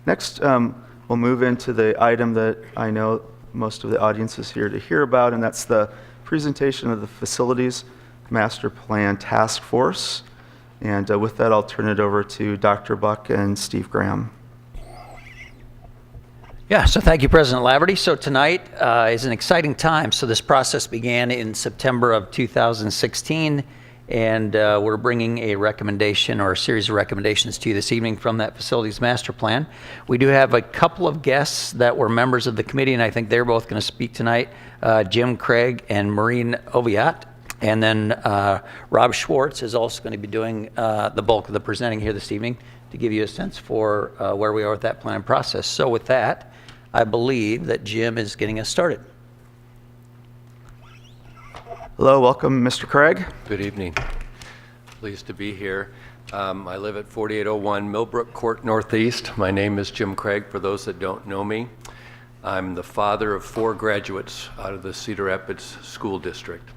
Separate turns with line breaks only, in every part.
Next, we'll move into the item that I know most of the audience is here to hear about, and that's the presentation of the Facilities Master Plan Task Force. And with that, I'll turn it over to Dr. Buck and Steve Graham.
Yeah, so thank you, President Laverty. So tonight is an exciting time. So this process began in September of 2016, and we're bringing a recommendation or a series of recommendations to you this evening from that Facilities Master Plan. We do have a couple of guests that were members of the committee, and I think they're both going to speak tonight, Jim Craig and Maureen Oviatt. And then Rob Schwartz is also going to be doing the bulk of the presenting here this evening to give you a sense for where we are with that plan process. So with that, I believe that Jim is getting us started.
Hello, welcome, Mr. Craig.
Good evening. Pleased to be here. I live at 4801 Millbrook Court Northeast. My name is Jim Craig, for those that don't know me. I'm the father of 4 graduates out of the Cedar Rapids School District.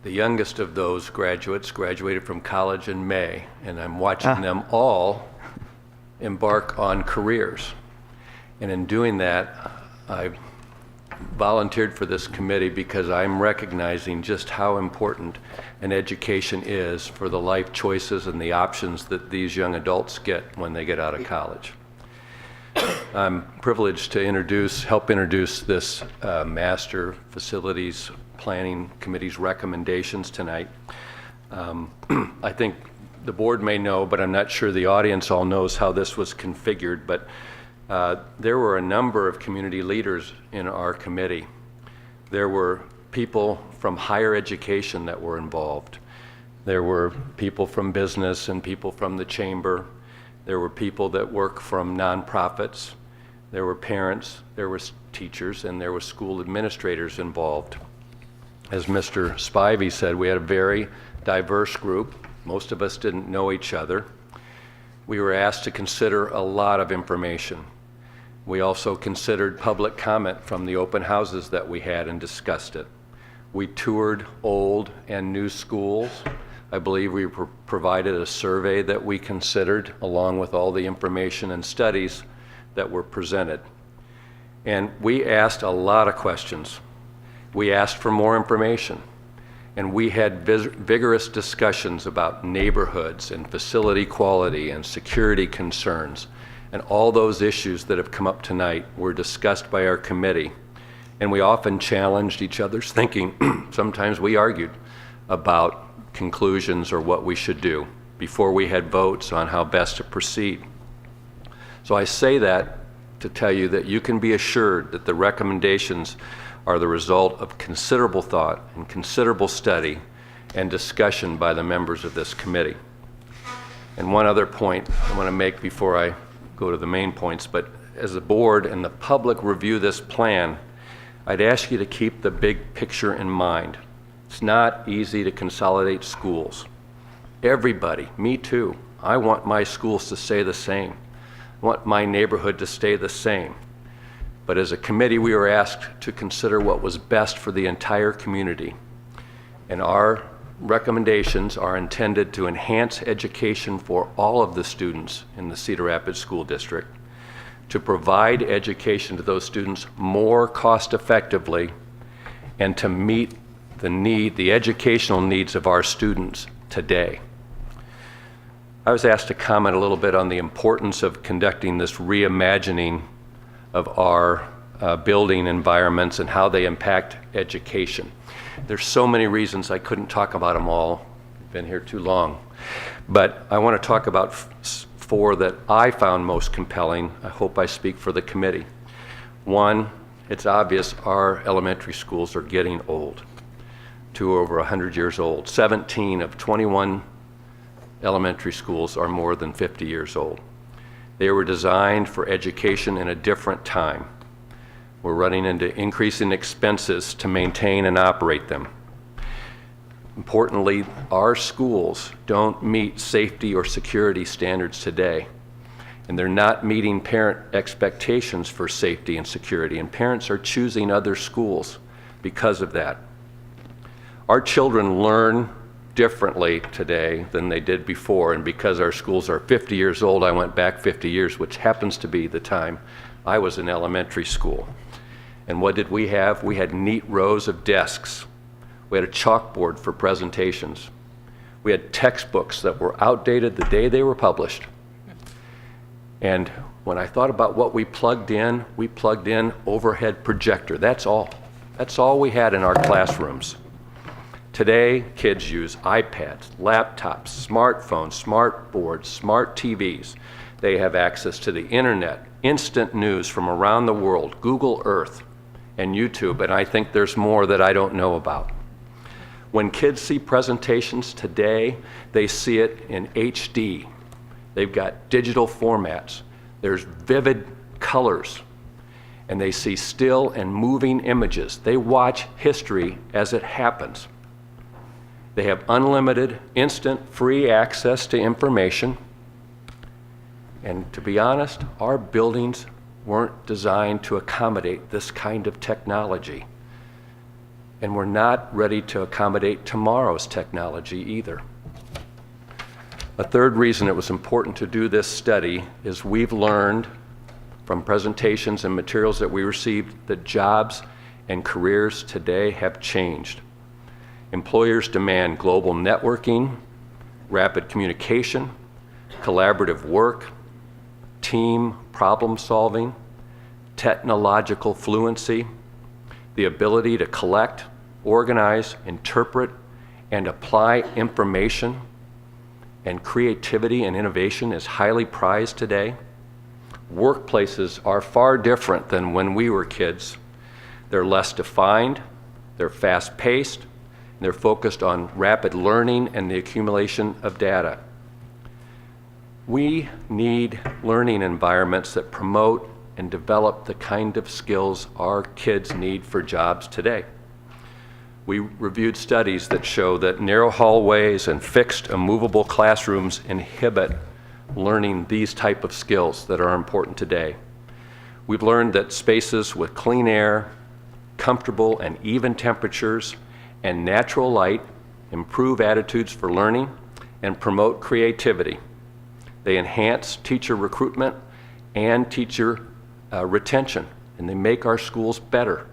The youngest of those graduates graduated from college in May, and I'm watching them all embark on careers. And in doing that, I volunteered for this committee because I'm recognizing just how important an education is for the life choices and the options that these young adults get when they get out of college. I'm privileged to help introduce this Master Facilities Planning Committee's recommendations tonight. I think the board may know, but I'm not sure the audience all knows how this was configured, but there were a number of community leaders in our committee. There were people from higher education that were involved. There were people from business and people from the chamber. There were people that work from nonprofits. There were parents, there were teachers, and there were school administrators involved. As Mr. Spivey said, we had a very diverse group. Most of us didn't know each other. We were asked to consider a lot of information. We also considered public comment from the open houses that we had and discussed it. We toured old and new schools. I believe we provided a survey that we considered along with all the information and studies that were presented. And we asked a lot of questions. We asked for more information. And we had vigorous discussions about neighborhoods and facility quality and security concerns. And all those issues that have come up tonight were discussed by our committee. And we often challenged each other's thinking. Sometimes we argued about conclusions or what we should do before we had votes on how best to proceed. So I say that to tell you that you can be assured that the recommendations are the result of considerable thought and considerable study and discussion by the members of this committee. And one other point I want to make before I go to the main points, but as the board and the public review this plan, I'd ask you to keep the big picture in mind. It's not easy to consolidate schools. Everybody, me too, I want my schools to stay the same. I want my neighborhood to stay the same. But as a committee, we were asked to consider what was best for the entire community. And our recommendations are intended to enhance education for all of the students in the Cedar Rapids School District, to provide education to those students more cost effectively, and to meet the educational needs of our students today. I was asked to comment a little bit on the importance of conducting this reimagining of our building environments and how they impact education. There's so many reasons I couldn't talk about them all. I've been here too long. But I want to talk about 4 that I found most compelling. I hope I speak for the committee. 1, it's obvious our elementary schools are getting old. 2 over 100 years old. 17 of 21 elementary schools are more than 50 years old. They were designed for education in a different time. We're running into increasing expenses to maintain and operate them. Importantly, our schools don't meet safety or security standards today, and they're not meeting parent expectations for safety and security, and parents are choosing other schools because of that. Our children learn differently today than they did before. And because our schools are 50 years old, I went back 50 years, which happens to be the time I was in elementary school. And what did we have? We had neat rows of desks. We had a chalkboard for presentations. We had textbooks that were outdated the day they were published. And when I thought about what we plugged in overhead projector. That's all. That's all we had in our classrooms. Today, kids use iPads, laptops, smartphones, smart boards, smart TVs. They have access to the internet, instant news from around the world, Google Earth, and YouTube, and I think there's more that I don't know about. When kids see presentations today, they see it in HD. They've got digital formats. There's vivid colors. And they see still and moving images. They watch history as it happens. They have unlimited, instant, free access to information. And to be honest, our buildings weren't designed to accommodate this kind of technology. And we're not ready to accommodate tomorrow's technology either. A third reason it was important to do this study is we've learned from presentations and materials that we received that jobs and careers today have changed. Employers demand global networking, rapid communication, collaborative work, team problem solving, technological fluency, the ability to collect, organize, interpret, and apply information, and creativity and innovation is highly prized today. Workplaces are far different than when we were kids. They're less defined, they're fast-paced, and they're focused on rapid learning and the accumulation of data. We need learning environments that promote and develop the kind of skills our kids need for jobs today. We reviewed studies that show that narrow hallways and fixed, immovable classrooms inhibit learning these type of skills that are important today. We've learned that spaces with clean air, comfortable and even temperatures, and natural light improve attitudes for learning and promote creativity. They enhance teacher recruitment and teacher retention, and they make our schools better.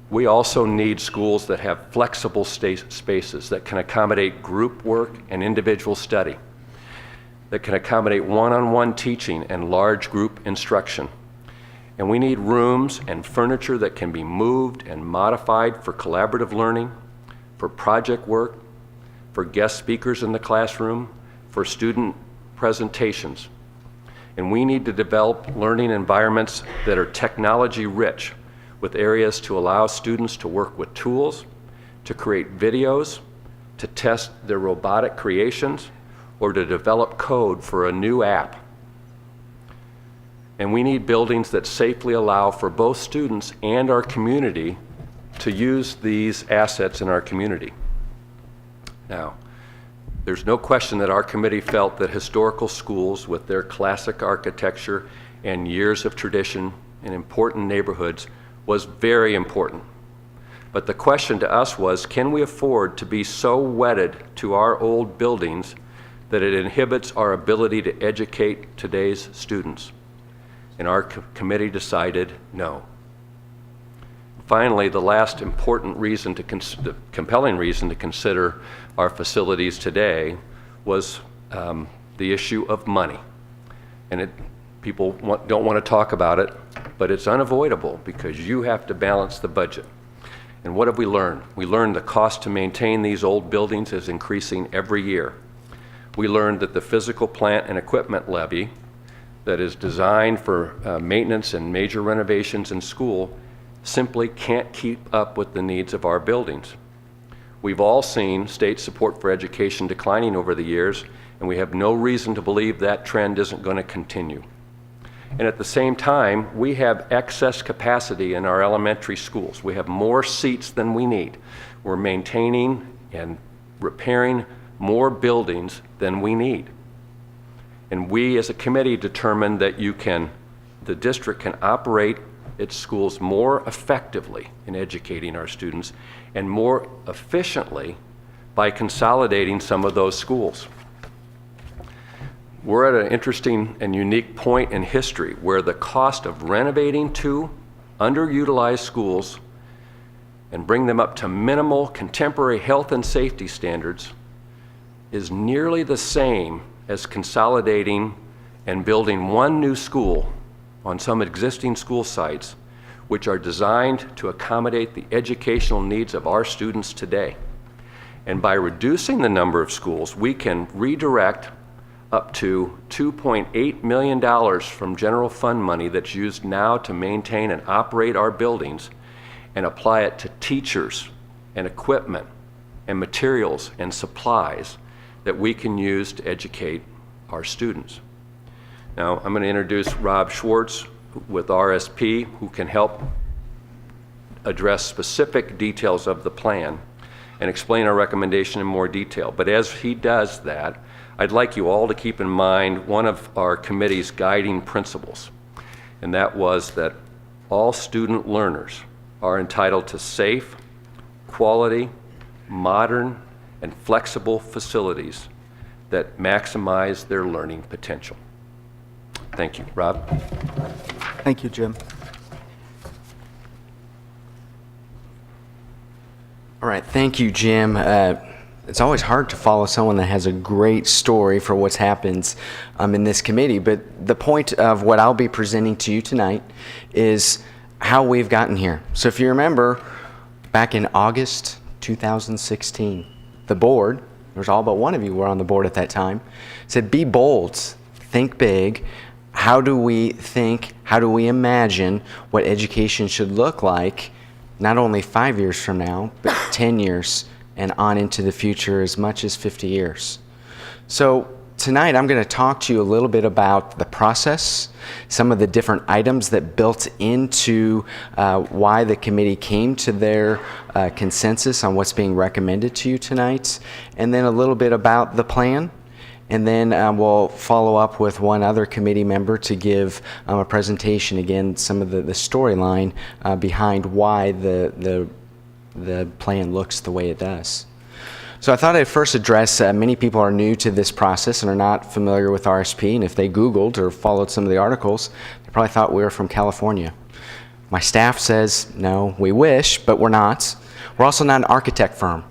We also need schools that have flexible spaces that can accommodate group work and individual study, that can accommodate one-on-one teaching and large group instruction. And we need rooms and furniture that can be moved and modified for collaborative learning, for project work, for guest speakers in the classroom, for student presentations. And we need to develop learning environments that are technology rich, with areas to allow students to work with tools, to create videos, to test their robotic creations, or to develop code for a new app. And we need buildings that safely allow for both students and our community to use these assets in our community. Now, there's no question that our committee felt that historical schools with their classic architecture and years of tradition in important neighborhoods was very important. But the question to us was, can we afford to be so wedded to our old buildings that it inhibits our ability to educate today's students? And our committee decided no. Finally, the last important reason the compelling reason to consider our facilities today was the issue of money. And people don't want to talk about it, but it's unavoidable because you have to balance the budget. And what have we learned? We learned the cost to maintain these old buildings is increasing every year. We learned that the physical plant and equipment levy that is designed for maintenance and major renovations in school simply can't keep up with the needs of our buildings. We've all seen state support for education declining over the years, and we have no reason to believe that trend isn't going to continue. And at the same time, we have excess capacity in our elementary schools. We have more seats than we need. We're maintaining and repairing more buildings than we need. And we as a committee determined that the district can operate its schools more effectively in educating our students and more efficiently by consolidating some of those schools. We're at an interesting and unique point in history where the cost of renovating two underutilized schools and bring them up to minimal contemporary health and safety standards is nearly the same as consolidating and building one new school on some existing school sites which are designed to accommodate the educational needs of our students today. And by reducing the number of schools, we can redirect up to $2.8 million from general fund money that's used now to maintain and operate our buildings and apply it to teachers and equipment and materials and supplies that we can use to educate our students. Now, I'm going to introduce Rob Schwartz with RSP, who can help address specific details of the plan and explain our recommendation in more detail. But as he does that, I'd like you all to keep in mind one of our committee's guiding principles, and that was that all student learners are entitled to safe, quality, modern, and flexible facilities that maximize their learning potential. Thank you. Rob?
Thank you, Jim.
All right, thank you, Jim. It's always hard to follow someone that has a great story for what's happened in this committee, but the point of what I'll be presenting to you tonight is how we've gotten here. So if you remember, back in August 2016, the board, there's all but one of you were on the board at that time, said be bold, think big. How do we think, how do we imagine what education should look like not only 5 years from now, but 10 years and on into the future, as much as 50 years. So tonight I'm going to talk to you a little bit about the process, some of the different items that built into why the committee came to their consensus on what's being recommended to you tonight, and then a little bit about the plan. And then we'll follow up with one other committee member to give a presentation, again, some of the storyline behind why the plan looks the way it does. So I thought I'd first address, many people are new to this process and are not familiar with RSP, and if they Googled or followed some of the articles, they probably thought we were from California. My staff says, no, we wish, but we're not. We're also not an architect firm.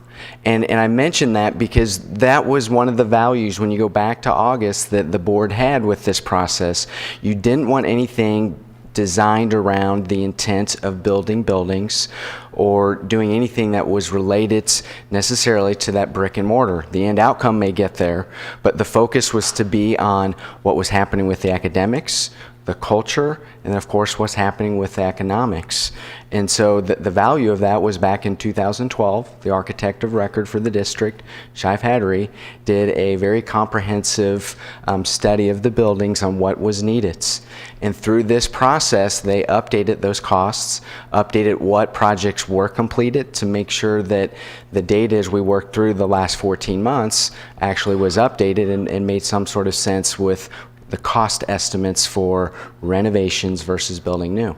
And I mention that because that was one of the values when you go back to August that the board had with this process. You didn't want anything designed around the intent of building buildings or doing anything that was related necessarily to that brick and mortar. The end outcome may get there, but the focus was to be on what was happening with the academics, the culture, and of course what's happening with the economics. And so the value of that was back in 2012, the architect of record for the district, Shive Hattery, did a very comprehensive study of the buildings on what was needed. And through this process, they updated those costs, updated what projects were completed to make sure that the data as we worked through the last 14 months actually was updated and made some sort of sense with the cost estimates for renovations versus building new.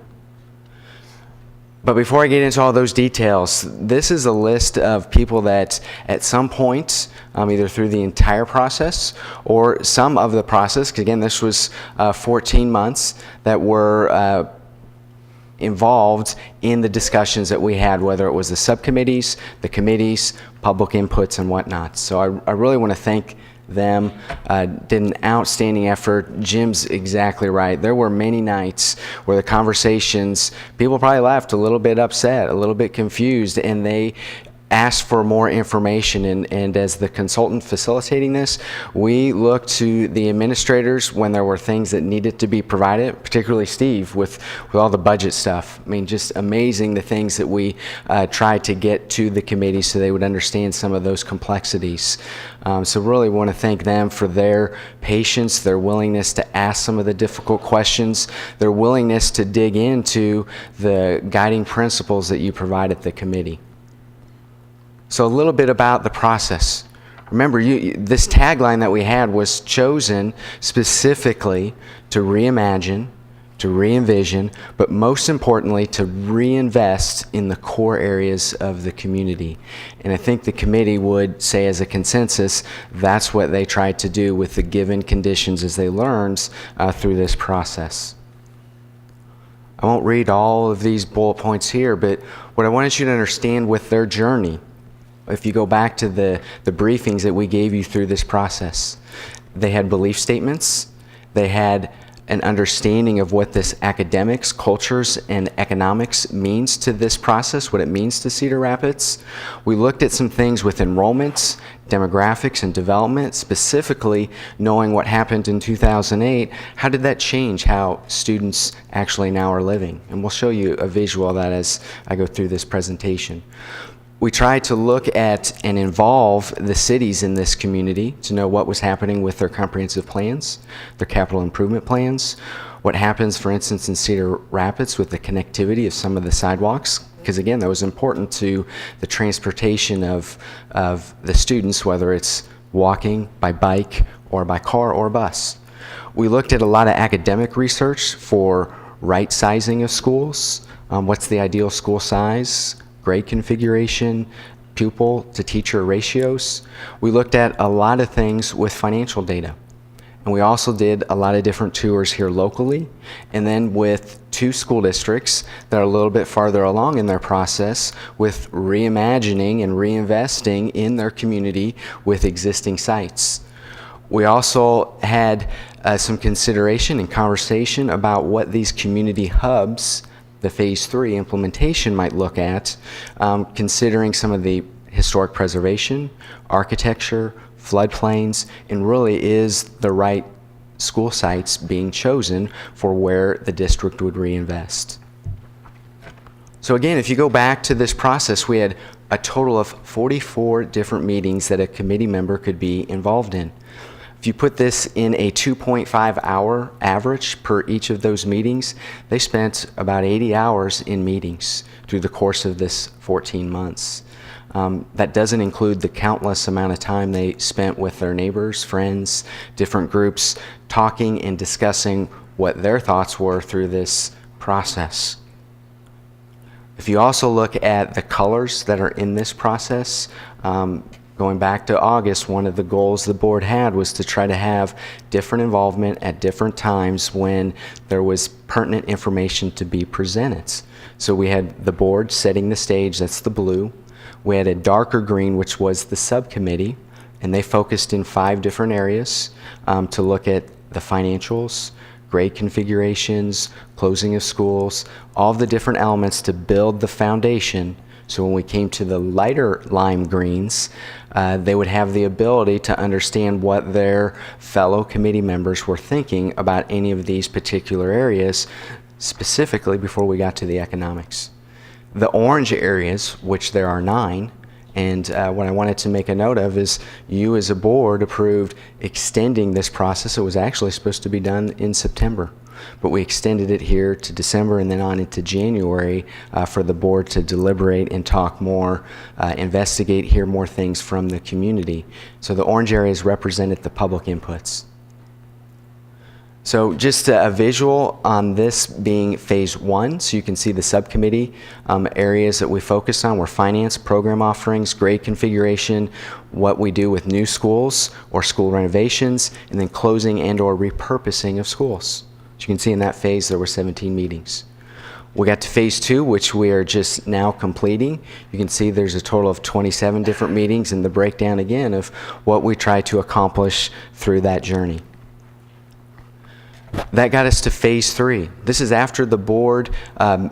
But before I get into all those details, this is a list of people that at some point, either through the entire process or some of the process, because again, this was 14 months, that were involved in the discussions that we had, whether it was the subcommittees, the committees, public inputs, and whatnot. So I really want to thank them, did an outstanding effort. Jim's exactly right. There were many nights where the conversations, people probably left a little bit upset, a little bit confused, and they asked for more information. And as the consultant facilitating this, we looked to the administrators when there were things that needed to be provided, particularly Steve with all the budget stuff. I mean, just amazing the things that we tried to get to the committee so they would understand some of those complexities. So really want to thank them for their patience, their willingness to ask some of the difficult questions, their willingness to dig into the guiding principles that you provide at the committee. So a little bit about the process. Remember, this tagline that we had was chosen specifically to reimagine, to re-envision, but most importantly, to reinvest in the core areas of the community. And I think the committee would say as a consensus, that's what they tried to do with the given conditions as they learned through this process. I won't read all of these bullet points here, but what I wanted you to understand with their journey, if you go back to the briefings that we gave you through this process, they had belief statements, they had an understanding of what this academics, cultures, and economics means to this process, what it means to Cedar Rapids. We looked at some things with enrollments, demographics, and development, specifically knowing what happened in 2008. How did that change how students actually now are living? And we'll show you a visual of that as I go through this presentation. We tried to look at and involve the cities in this community to know what was happening with their comprehensive plans, their capital improvement plans, what happens, for instance, in Cedar Rapids with the connectivity of some of the sidewalks, because again, that was important to the transportation of the students, whether it's walking, by bike, or by car or bus. We looked at a lot of academic research for right sizing of schools, what's the ideal school size, grade configuration, pupil to teacher ratios. We looked at a lot of things with financial data. And we also did a lot of different tours here locally, and then with 2 school districts that are a little bit farther along in their process with reimagining and reinvesting in their community with existing sites. We also had some consideration and conversation about what these community hubs, the Phase 3 implementation, might look at, considering some of the historic preservation, architecture, floodplains, and really is the right school sites being chosen for where the district would reinvest. So again, if you go back to this process, we had a total of 44 different meetings that a committee member could be involved in. If you put this in a 2.5-hour average per each of those meetings, they spent about 80 hours in meetings through the course of this 14 months. That doesn't include the countless amount of time they spent with their neighbors, friends, different groups, talking and discussing what their thoughts were through this process. If you also look at the colors that are in this process, going back to August, one of the goals the board had was to try to have different involvement at different times when there was pertinent information to be presented. So we had the board setting the stage, that's the blue. We had a darker green, which was the subcommittee, and they focused in 5 different areas to look at the financials, grade configurations, closing of schools, all the different elements to build the foundation. So when we came to the lighter lime greens, they would have the ability to understand what their fellow committee members were thinking about any of these particular areas, specifically before we got to the economics. The orange areas, which there are 9, and what I wanted to make a note of is you as a board approved extending this process. It was actually supposed to be done in September, but we extended it here to December and then on into January for the board to deliberate and talk more, investigate, hear more things from the community. So the orange areas represented the public inputs. So just a visual on this being Phase 1, so you can see the subcommittee areas that we focused on were finance, program offerings, grade configuration, what we do with new schools or school renovations, and then closing and or repurposing of schools. As you can see in that phase, there were 17 meetings. We got to Phase 2, which we are just now completing. You can see there's a total of 27 different meetings and the breakdown again of what we try to accomplish through that journey. That got us to Phase 3. This is after the board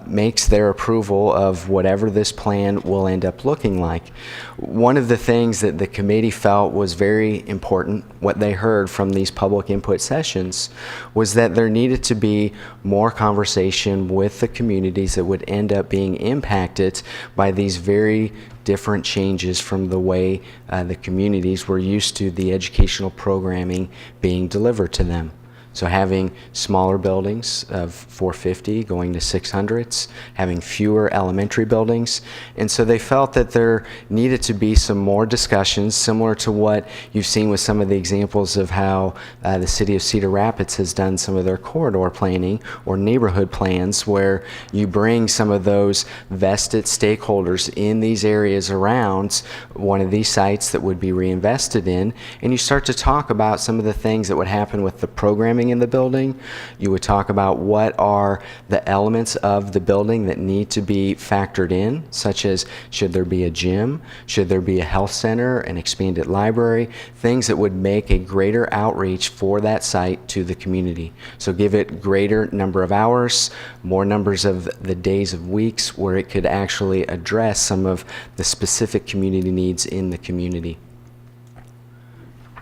makes their approval of whatever this plan will end up looking like. One of the things that the committee felt was very important, what they heard from these public input sessions, was that there needed to be more conversation with the communities that would end up being impacted by these very different changes from the way the communities were used to the educational programming being delivered to them. So having smaller buildings of 450 going to 600s, having fewer elementary buildings. And so they felt that there needed to be some more discussions similar to what you've seen with some of the examples of how the city of Cedar Rapids has done some of their corridor planning or neighborhood plans, where you bring some of those vested stakeholders in these areas around one of these sites that would be reinvested in, and you start to talk about some of the things that would happen with the programming in the building. You would talk about what are the elements of the building that need to be factored in, such as should there be a gym, should there be a health center, an expanded library, things that would make a greater outreach for that site to the community. So give it greater number of hours, more numbers of the days of weeks where it could actually address some of the specific community needs in the community.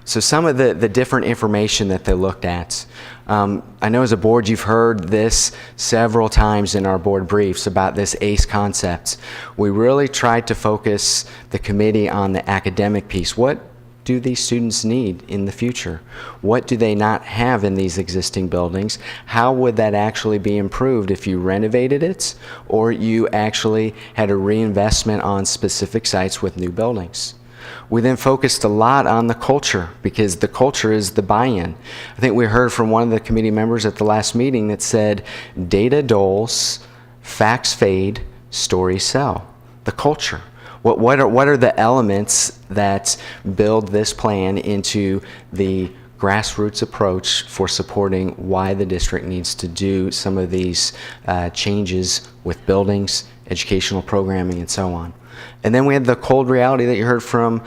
So some of the different information that they looked at. I know as a board you've heard this several times in our board briefs about this ACE concept. We really tried to focus the committee on the academic piece. What do these students need in the future? What do they not have in these existing buildings? How would that actually be improved if you renovated it or you actually had a reinvestment on specific sites with new buildings? We then focused a lot on the culture, because the culture is the buy-in. I think we heard from one of the committee members at the last meeting that said, data dulls, facts fade, stories sell. The culture. What are the elements that build this plan into the grassroots approach for supporting why the district needs to do some of these changes with buildings, educational programming, and so on. And then we had the cold reality that you heard from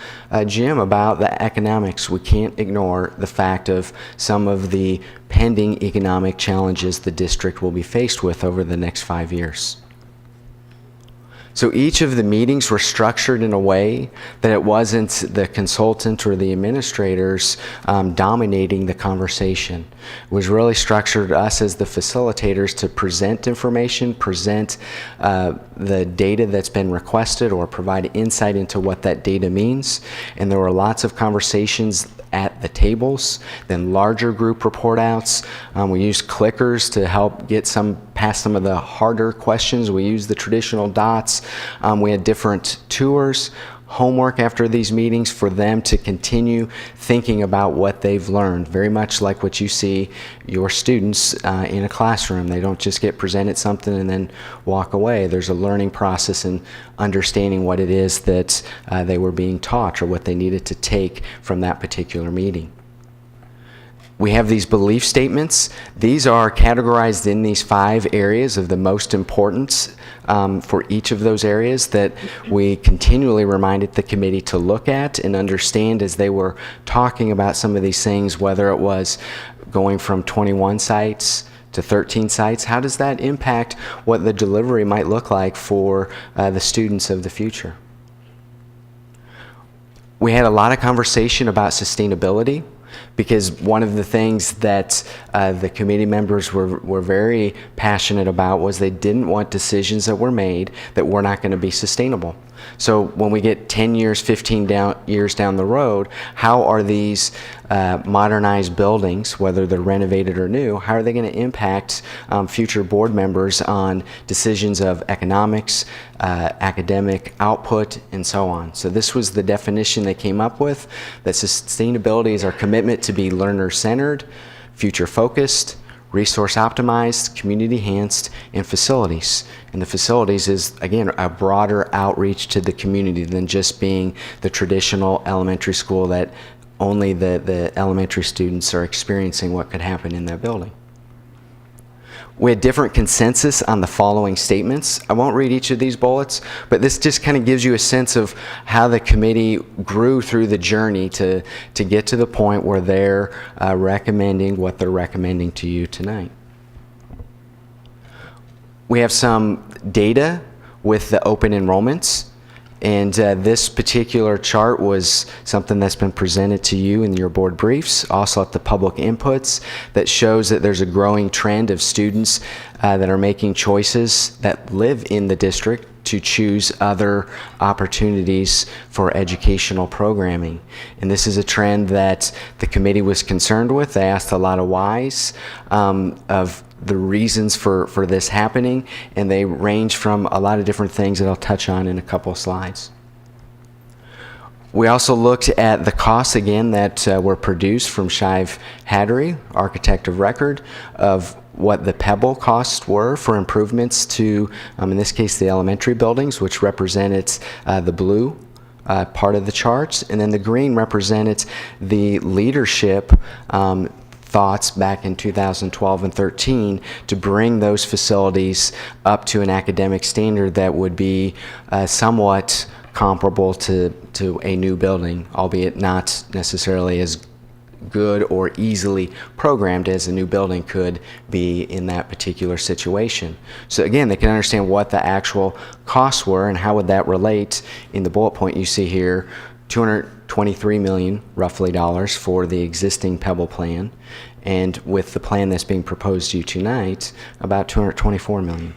Jim about the economics. We can't ignore the fact of some of the pending economic challenges the district will be faced with over the next 5 years. So each of the meetings were structured in a way that it wasn't the consultant or the administrators dominating the conversation. It was really structured us as the facilitators to present information, present the data that's been requested, or provide insight into what that data means. And there were lots of conversations at the tables, then larger group report outs. We used clickers to help get past some of the harder questions. We used the traditional dots. We had different tours, homework after these meetings for them to continue thinking about what they've learned, very much like what you see your students in a classroom. They don't just get presented something and then walk away. There's a learning process in understanding what it is that they were being taught or what they needed to take from that particular meeting. We have these belief statements. These are categorized in these 5 areas of the most importance for each of those areas that we continually reminded the committee to look at and understand as they were talking about some of these things, whether it was going from 21 sites to 13 sites. How does that impact what the delivery might look like for the students of the future? We had a lot of conversation about sustainability, because one of the things that the committee members were very passionate about was they didn't want decisions that were made that were not going to be sustainable. So when we get 10 years, 15 years down the road, how are these modernized buildings, whether they're renovated or new, how are they going to impact future board members on decisions of economics, academic output, and so on? So this was the definition they came up with, that sustainability is our commitment to be learner-centered, future-focused, resource optimized, community enhanced, and facilities. And the facilities is, again, a broader outreach to the community than just being the traditional elementary school that only the elementary students are experiencing what could happen in their building. We had different consensus on the following statements. I won't read each of these bullets, but this just kind of gives you a sense of how the committee grew through the journey to get to the point where they're recommending what they're recommending to you tonight. We have some data with the open enrollments. And this particular chart was something that's been presented to you in your board briefs, also at the public inputs, that shows that there's a growing trend of students that are making choices that live in the district to choose other opportunities for educational programming. And this is a trend that the committee was concerned with. They asked a lot of whys of the reasons for this happening, and they range from a lot of different things that I'll touch on in a couple of slides. We also looked at the costs again that were produced from Shive Hattery, architect of record, of what the Pebble costs were for improvements to, in this case, the elementary buildings, which represented the blue part of the charts, and then the green represented the leadership thoughts back in 2012 and 13 to bring those facilities up to an academic standard that would be somewhat comparable to a new building, albeit not necessarily as good or easily programmed as a new building could be in that particular situation. So again, they can understand what the actual costs were and how would that relate. In the bullet point you see here, $223 million roughly dollars for the existing Pebble plan, and with the plan that's being proposed to you tonight, about $224 million.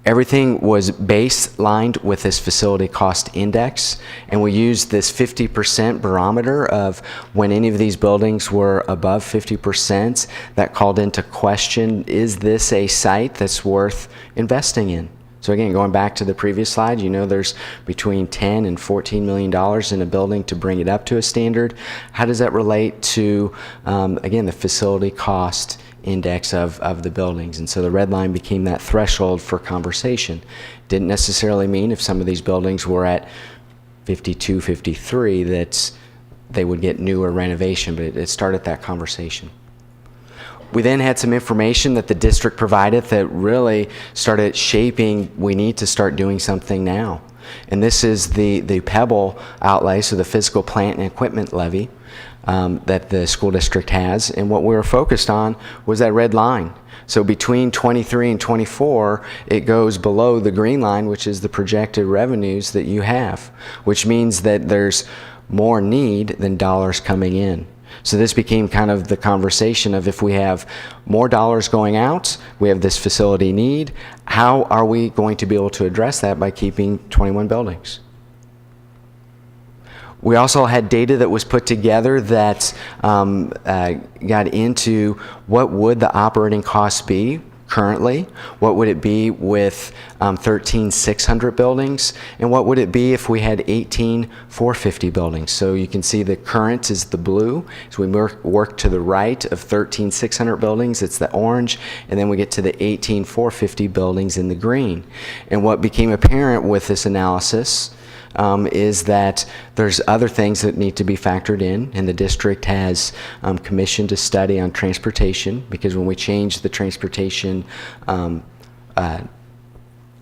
Everything was baselined with this facility cost index, and we used this 50% barometer of when any of these buildings were above 50%, that called into question, is this a site that's worth investing in? So again, going back to the previous slide, you know there's between $10 and $14 million in a building to bring it up to a standard. How does that relate to, again, the facility cost index of the buildings? And so the red line became that threshold for conversation. Didn't necessarily mean if some of these buildings were at 52, 53 that they would get newer renovation, but it started that conversation. We then had some information that the district provided that really started shaping, we need to start doing something now. And this is the Pebble outlay, so the physical plant and equipment levy that the school district has. And what we were focused on was that red line. So between 23 and 24, it goes below the green line, which is the projected revenues that you have, which means that there's more need than dollars coming in. So this became kind of the conversation of, if we have more dollars going out, we have this facility need, how are we going to be able to address that by keeping 21 buildings? We also had data that was put together that got into what would the operating costs be currently, what would it be with 13 600 buildings, and what would it be if we had 18 450 buildings. So you can see the current is the blue, so we work to the right of 13 600 buildings, it's the orange, and then we get to the 18 450 buildings in the green. And what became apparent with this analysis is that there's other things that need to be factored in, and the district has commissioned a study on transportation, because when we change the transportation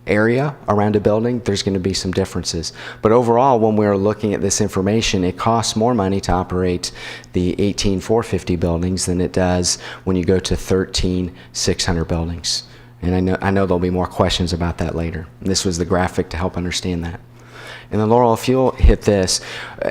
area around a building, there's going to be some differences. But overall, when we're looking at this information, it costs more money to operate the 18 450 buildings than it does when you go to 13 600 buildings. And I know there'll be more questions about that later. This was the graphic to help understand that. And then Laurel, if you'll hit this,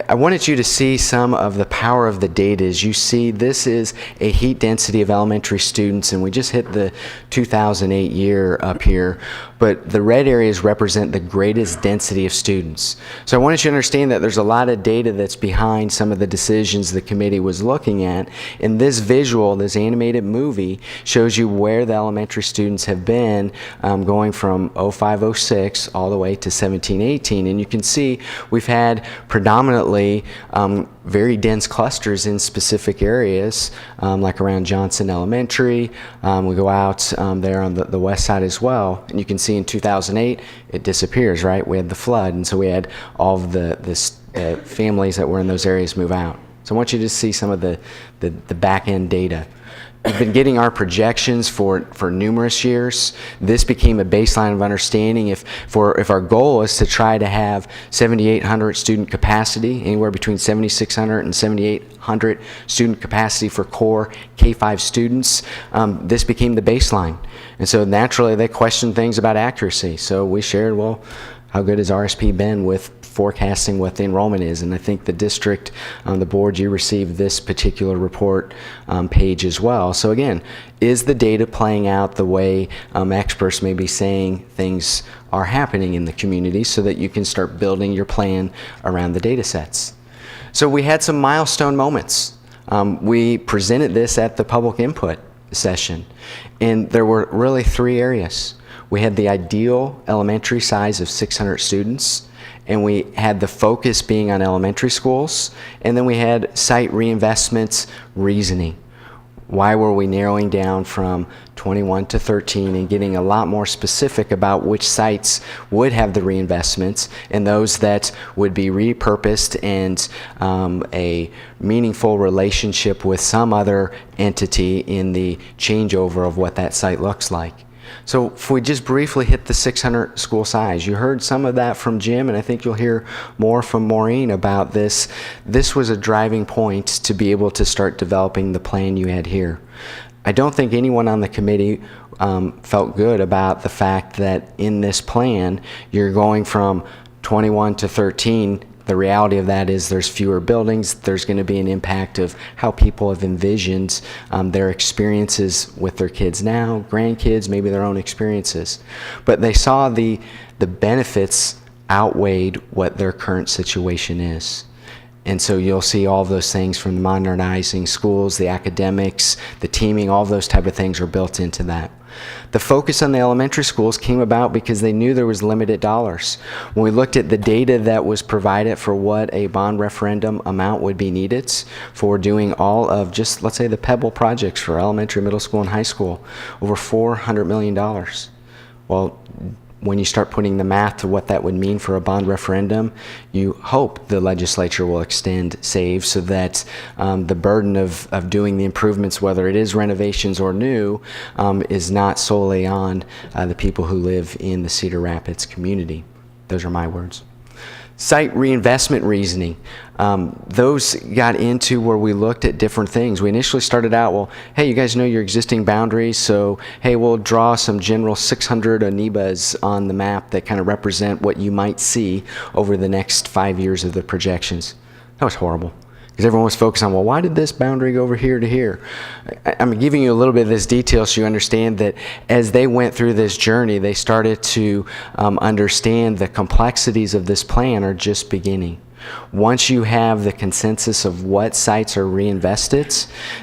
I wanted you to see some of the power of the data. As you see, this is a heat density of elementary students, and we just hit the 2008 year up here, but the red areas represent the greatest density of students. So I wanted you to understand that there's a lot of data that's behind some of the decisions the committee was looking at. And this visual, this animated movie, shows you where the elementary students have been going from 05, 06 all the way to 17, 18. And you can see we've had predominantly very dense clusters in specific areas, like around Johnson Elementary. We go out there on the west side as well, and you can see in 2008 it disappears, right? We had the flood, and so we had all of the families that were in those areas move out. So I want you to see some of the back end data. We've been getting our projections for numerous years. This became a baseline of understanding. If our goal is to try to have 7,800 student capacity, anywhere between 7,600 and 7,800 student capacity for core K-5 students, this became the baseline. And so naturally they questioned things about accuracy. So we shared, well, how good has RSP been with forecasting what the enrollment is. And I think the district, the board, you received this particular report page as well. So again, is the data playing out the way experts may be saying things are happening in the community, so that you can start building your plan around the data sets? So we had some milestone moments. We presented this at the public input session, and there were really 3 areas. We had the ideal elementary size of 600 students, and we had the focus being on elementary schools, and then we had site reinvestments reasoning. Why were we narrowing down from 21 to 13 and getting a lot more specific about which sites would have the reinvestments and those that would be repurposed and a meaningful relationship with some other entity in the changeover of what that site looks like? So if we just briefly hit the 600 school size, you heard some of that from Jim, and I think you'll hear more from Maureen about this. This was a driving point to be able to start developing the plan you had here. I don't think anyone on the committee felt good about the fact that in this plan, you're going from 21 to 13. The reality of that is there's fewer buildings. There's going to be an impact of how people have envisioned their experiences with their kids now, grandkids, maybe their own experiences. But they saw the benefits outweighed what their current situation is. And so you'll see all those things from the modernizing schools, the academics, the teaming, all those type of things are built into that. The focus on the elementary schools came about because they knew there was limited dollars. When we looked at the data that was provided for what a bond referendum amount would be needed for doing all of just, let's say, the Pebble projects for elementary, middle school, and high school, over $400 million. Well, when you start putting the math to what that would mean for a bond referendum, you hope the legislature will extend SAVE so that the burden of doing the improvements, whether it is renovations or new, is not solely on the people who live in the Cedar Rapids community. Those are my words. Site reinvestment reasoning. Those got into where we looked at different things. We initially started out, well, hey, you guys know your existing boundaries, so hey, we'll draw some general 600 amoebas on the map that kind of represent what you might see over the next 5 years of the projections. That was horrible, because everyone was focused on, well, why did this boundary go over here to here? I'm giving you a little bit of this detail so you understand that as they went through this journey, they started to understand the complexities of this plan are just beginning. Once you have the consensus of what sites are reinvested,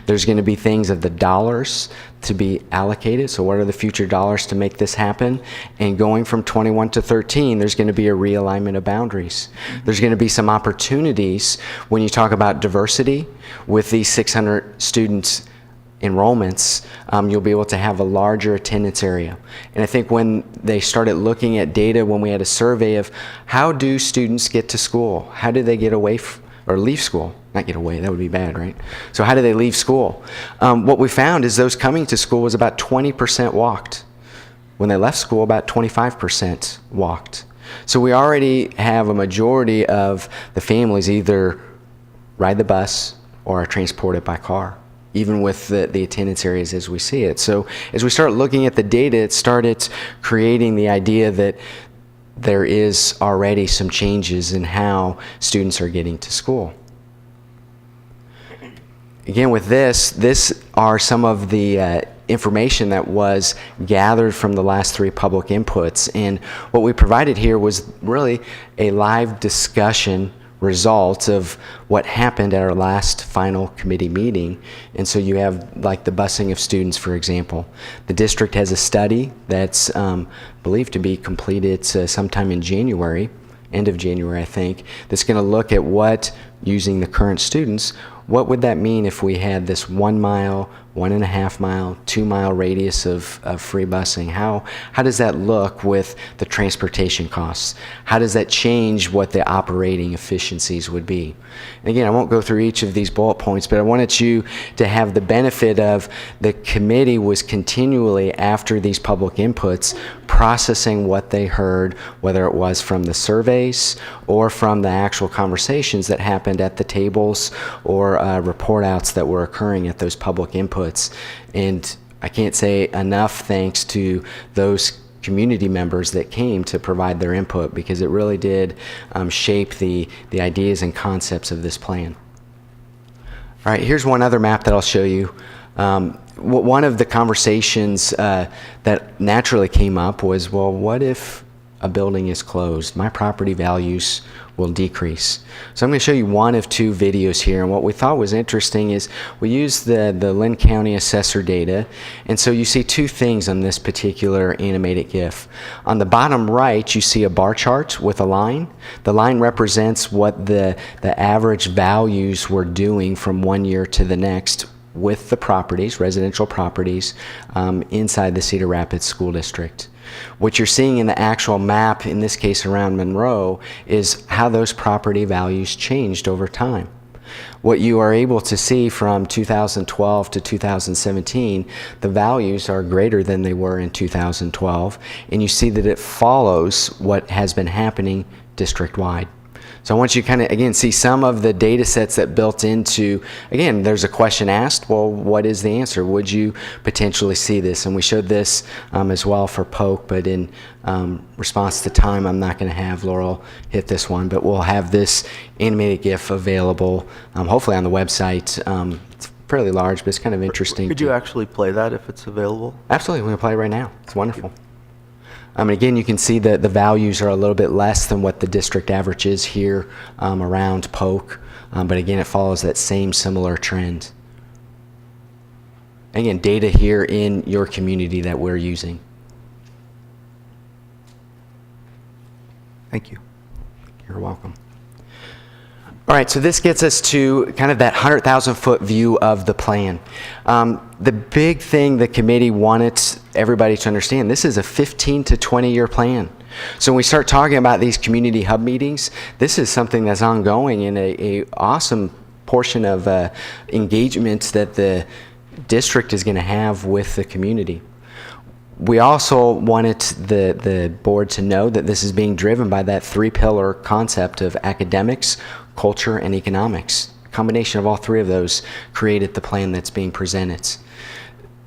there's going to be things of the dollars to be allocated. So what are the future dollars to make this happen? And going from 21 to 13, there's going to be a realignment of boundaries. There's going to be some opportunities when you talk about diversity with these 600 students enrollments, you'll be able to have a larger attendance area. And I think when they started looking at data, when we had a survey of how do students get to school? How do they get away or leave school? Not get away, that would be bad, right? So how do they leave school? What we found is those coming to school was about 20% walked. When they left school, about 25% walked. So we already have a majority of the families either ride the bus or are transported by car, even with the attendance areas as we see it. So as we start looking at the data, it started creating the idea that there is already some changes in how students are getting to school. Again, with this are some of the information that was gathered from the last 3 public inputs. And what we provided here was really a live discussion result of what happened at our last final committee meeting. And so you have like the busing of students, for example. The district has a study that's believed to be completed sometime in January, end of January, I think, that's going to look at what, using the current students, what would that mean if we had this 1 mile, 1.5 mile, 2 mile radius of free busing? How does that look with the transportation costs? How does that change what the operating efficiencies would be? And again, I won't go through each of these bullet points, but I wanted you to have the benefit of the committee was continually, after these public inputs, processing what they heard, whether it was from the surveys or from the actual conversations that happened at the tables or report outs that were occurring at those public inputs. And I can't say enough thanks to those community members that came to provide their input, because it really did shape the ideas and concepts of this plan. All right, here's one other map that I'll show you. One of the conversations that naturally came up was, well, what if a building is closed? My property values will decrease. So I'm going to show you one of two videos here, and what we thought was interesting is we used the Lynn County assessor data, and so you see two things on this particular animated GIF. On the bottom right, you see a bar chart with a line. The line represents what the average values were doing from one year to the next with the properties, residential properties, inside the Cedar Rapids School District. What you're seeing in the actual map, in this case around Monroe, is how those property values changed over time. What you are able to see from 2012 to 2017, the values are greater than they were in 2012, and you see that it follows what has been happening district-wide. So I want you to kind of, again, see some of the data sets that built into, again, there's a question asked, well, what is the answer? Would you potentially see this? And we showed this as well for Polk, but in response to time, I'm not going to have Laurel hit this one, but we'll have this animated GIF available, hopefully on the website. It's fairly large, but it's kind of interesting.
Could you actually play that if it's available?
Absolutely, we're going to play it right now. It's wonderful. And again, you can see that the values are a little bit less than what the district average is here around Polk. But again, it follows that same similar trend. Again, data here in your community that we're using.
Thank you.
You're welcome. All right, so this gets us to kind of that 100,000-foot view of the plan. The big thing the committee wanted everybody to understand, this is a 15 to 20-year plan. So when we start talking about these community hub meetings, this is something that's ongoing and a awesome portion of engagements that the district is going to have with the community. We also wanted the board to know that this is being driven by that three-pillar concept of academics, culture, and economics. A combination of all three of those created the plan that's being presented.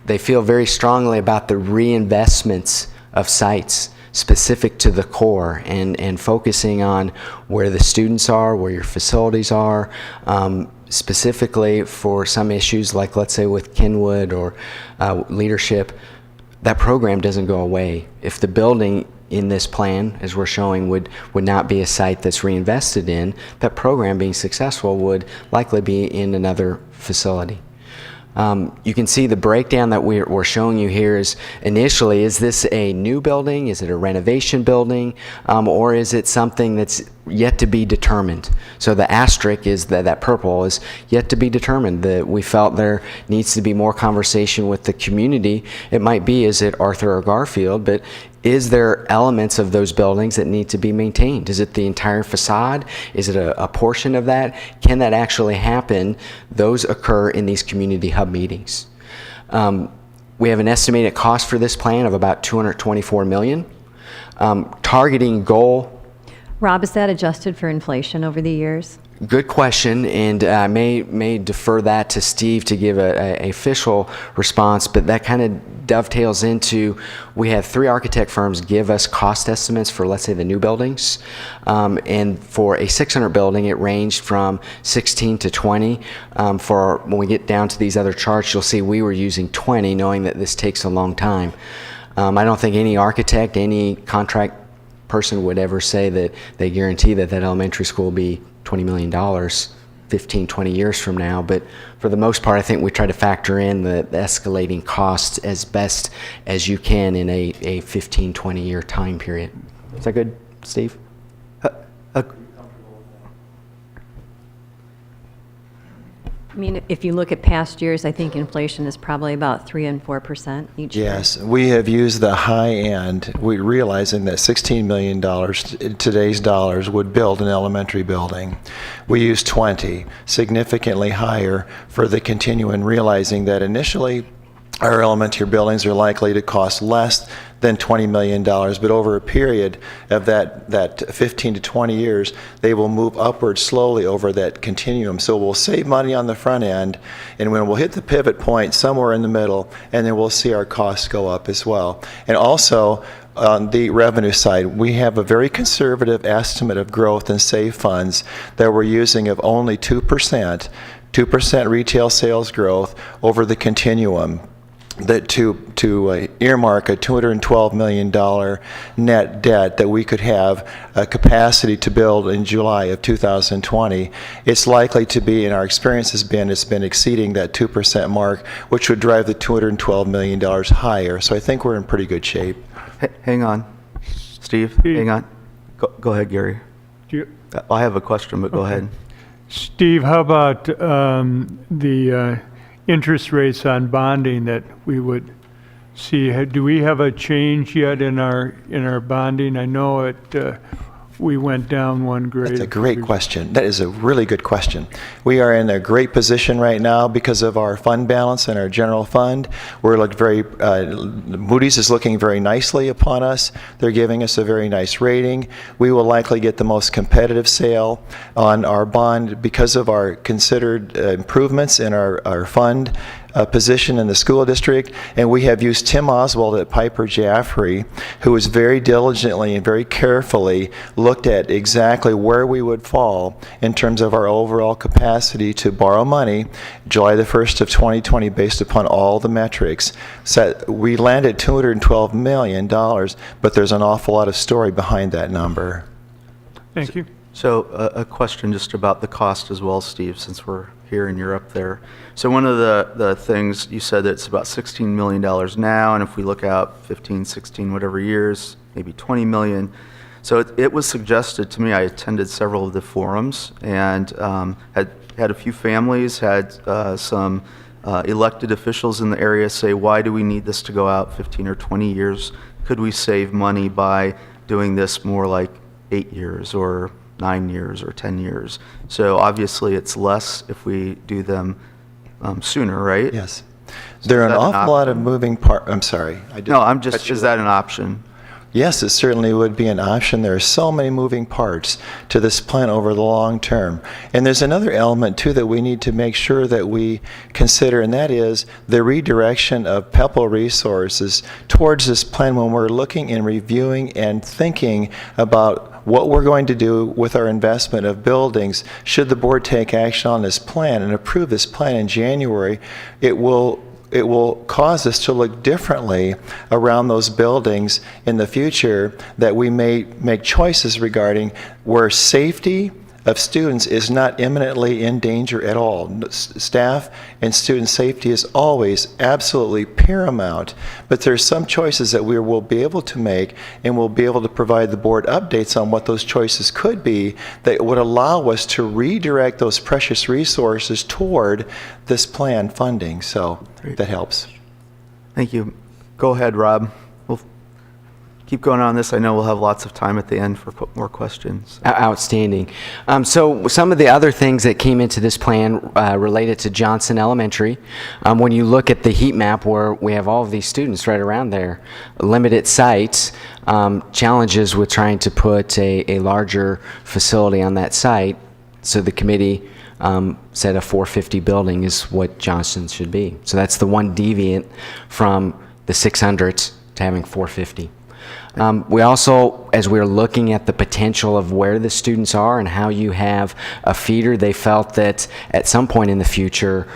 They feel very strongly about the reinvestments of sites specific to the core and focusing on where the students are, where your facilities are, specifically for some issues like, let's say, with Kenwood or leadership. That program doesn't go away. If the building in this plan, as we're showing, would not be a site that's reinvested in, that program being successful would likely be in another facility. You can see the breakdown that we're showing you here is initially, is this a new building? Is it a renovation building? Or is it something that's yet to be determined? So the asterisk is that purple is yet to be determined. That we felt there needs to be more conversation with the community. It might be, is it Arthur or Garfield? But is there elements of those buildings that need to be maintained? Is it the entire facade? Is it a portion of that? Can that actually happen? Those occur in these community hub meetings. We have an estimated cost for this plan of about $224 million. Targeting goal.
Rob, is that adjusted for inflation over the years?
Good question, and I may defer that to Steve to give a official response, but that kind of dovetails into, we had 3 architect firms give us cost estimates for, let's say, the new buildings, and for a 600 building, it ranged from 16 to 20. For when we get down to these other charts, you'll see we were using 20, knowing that this takes a long time. I don't think any architect, any contract person would ever say that they guarantee that elementary school will be $20 million 15, 20 years from now. But for the most part, I think we try to factor in the escalating costs as best as you can in a 15, 20 year time period. Is that good, Steve?
I mean, if you look at past years, I think inflation is probably about 3% and 4% each year.
Yes, we have used the high end, realizing that $16 million in today's dollars would build an elementary building. We used 20, significantly higher for the continuum, realizing that initially our elementary buildings are likely to cost less than $20 million, but over a period of that 15 to 20 years, they will move upward slowly over that continuum. So we'll save money on the front end, and when we'll hit the pivot point somewhere in the middle, and then we'll see our costs go up as well. And also, on the revenue side, we have a very conservative estimate of growth in save funds that we're using of only 2%, 2% retail sales growth over the continuum, that to earmark a $212 million net debt that we could have a capacity to build in July of 2020. It's likely to be, and our experience has been, it's been exceeding that 2% mark, which would drive the $212 million higher. So I think we're in pretty good shape.
Hang on. Steve, hang on. Go ahead, Gary. I have a question, but go ahead.
Steve, how about the interest rates on bonding that we would see? Do we have a change yet in our bonding? I know we went down one grade.
That's a great question. That is a really good question. We are in a great position right now because of our fund balance and our general fund. Moody's is looking very nicely upon us. They're giving us a very nice rating. We will likely get the most competitive sale on our bond because of our considered improvements in our fund position in the school district, and we have used Tim Oswald at Piper Jaffray, who has very diligently and very carefully looked at exactly where we would fall in terms of our overall capacity to borrow money July the 1st of 2020 based upon all the metrics. So we landed $212 million, but there's an awful lot of story behind that number.
Thank you.
So a question just about the cost as well, Steve, since we're here and you're up there. So one of the things you said that it's about $16 million now, and if we look out 15, 16, whatever years, maybe 20 million. So it was suggested to me, I attended several of the forums and had a few families, had some elected officials in the area say, why do we need this to go out 15 or 20 years? Could we save money by doing this more like 8 years or 9 years or 10 years? So obviously it's less if we do them sooner, right?
Yes. There are an awful lot of moving parts. I'm sorry.
No, I'm just, is that an option?
Yes, it certainly would be an option. There are so many moving parts to this plan over the long term. And there's another element, too, that we need to make sure that we consider, and that is the redirection of PEPL resources towards this plan when we're looking and reviewing and thinking about what we're going to do with our investment of buildings. Should the board take action on this plan and approve this plan in January, it will cause us to look differently around those buildings in the future, that we may make choices regarding where safety of students is not imminently in danger at all. Staff and student safety is always absolutely paramount, but there's some choices that we will be able to make, and we'll be able to provide the board updates on what those choices could be that would allow us to redirect those precious resources toward this plan funding. So that helps.
Thank you. Go ahead, Rob. We'll keep going on this. I know we'll have lots of time at the end for more questions.
Outstanding. So some of the other things that came into this plan related to Johnson Elementary. When you look at the heat map where we have all of these students right around there, limited sites, challenges with trying to put a larger facility on that site. So the committee said a 450 building is what Johnson should be. So that's the one deviant from the 600s to having 450. We also, as we were looking at the potential of where the students are and how you have a feeder, they felt that at some point in the future,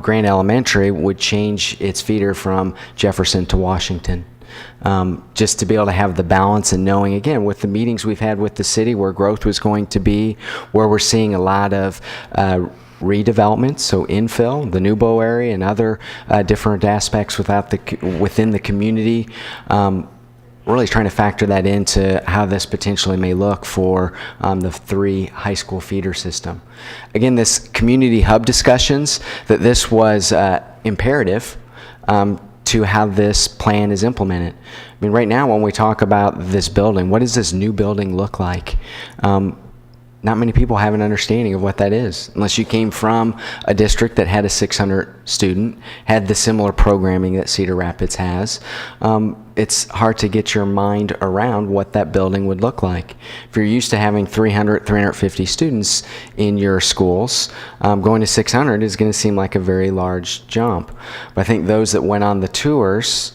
Grant Elementary would change its feeder from Jefferson to Washington. Just to be able to have the balance and knowing, again, with the meetings we've had with the city where growth was going to be, where we're seeing a lot of redevelopment, so infill, the Newbo area and other different aspects within the community. Really trying to factor that into how this potentially may look for the 3 high school feeder system. Again, this community hub discussions, that this was imperative to how this plan is implemented. I mean, right now when we talk about this building, what does this new building look like? Not many people have an understanding of what that is, unless you came from a district that had a 600 student, had the similar programming that Cedar Rapids has. It's hard to get your mind around what that building would look like. If you're used to having 300, 350 students in your schools, going to 600 is going to seem like a very large jump. But I think those that went on the tours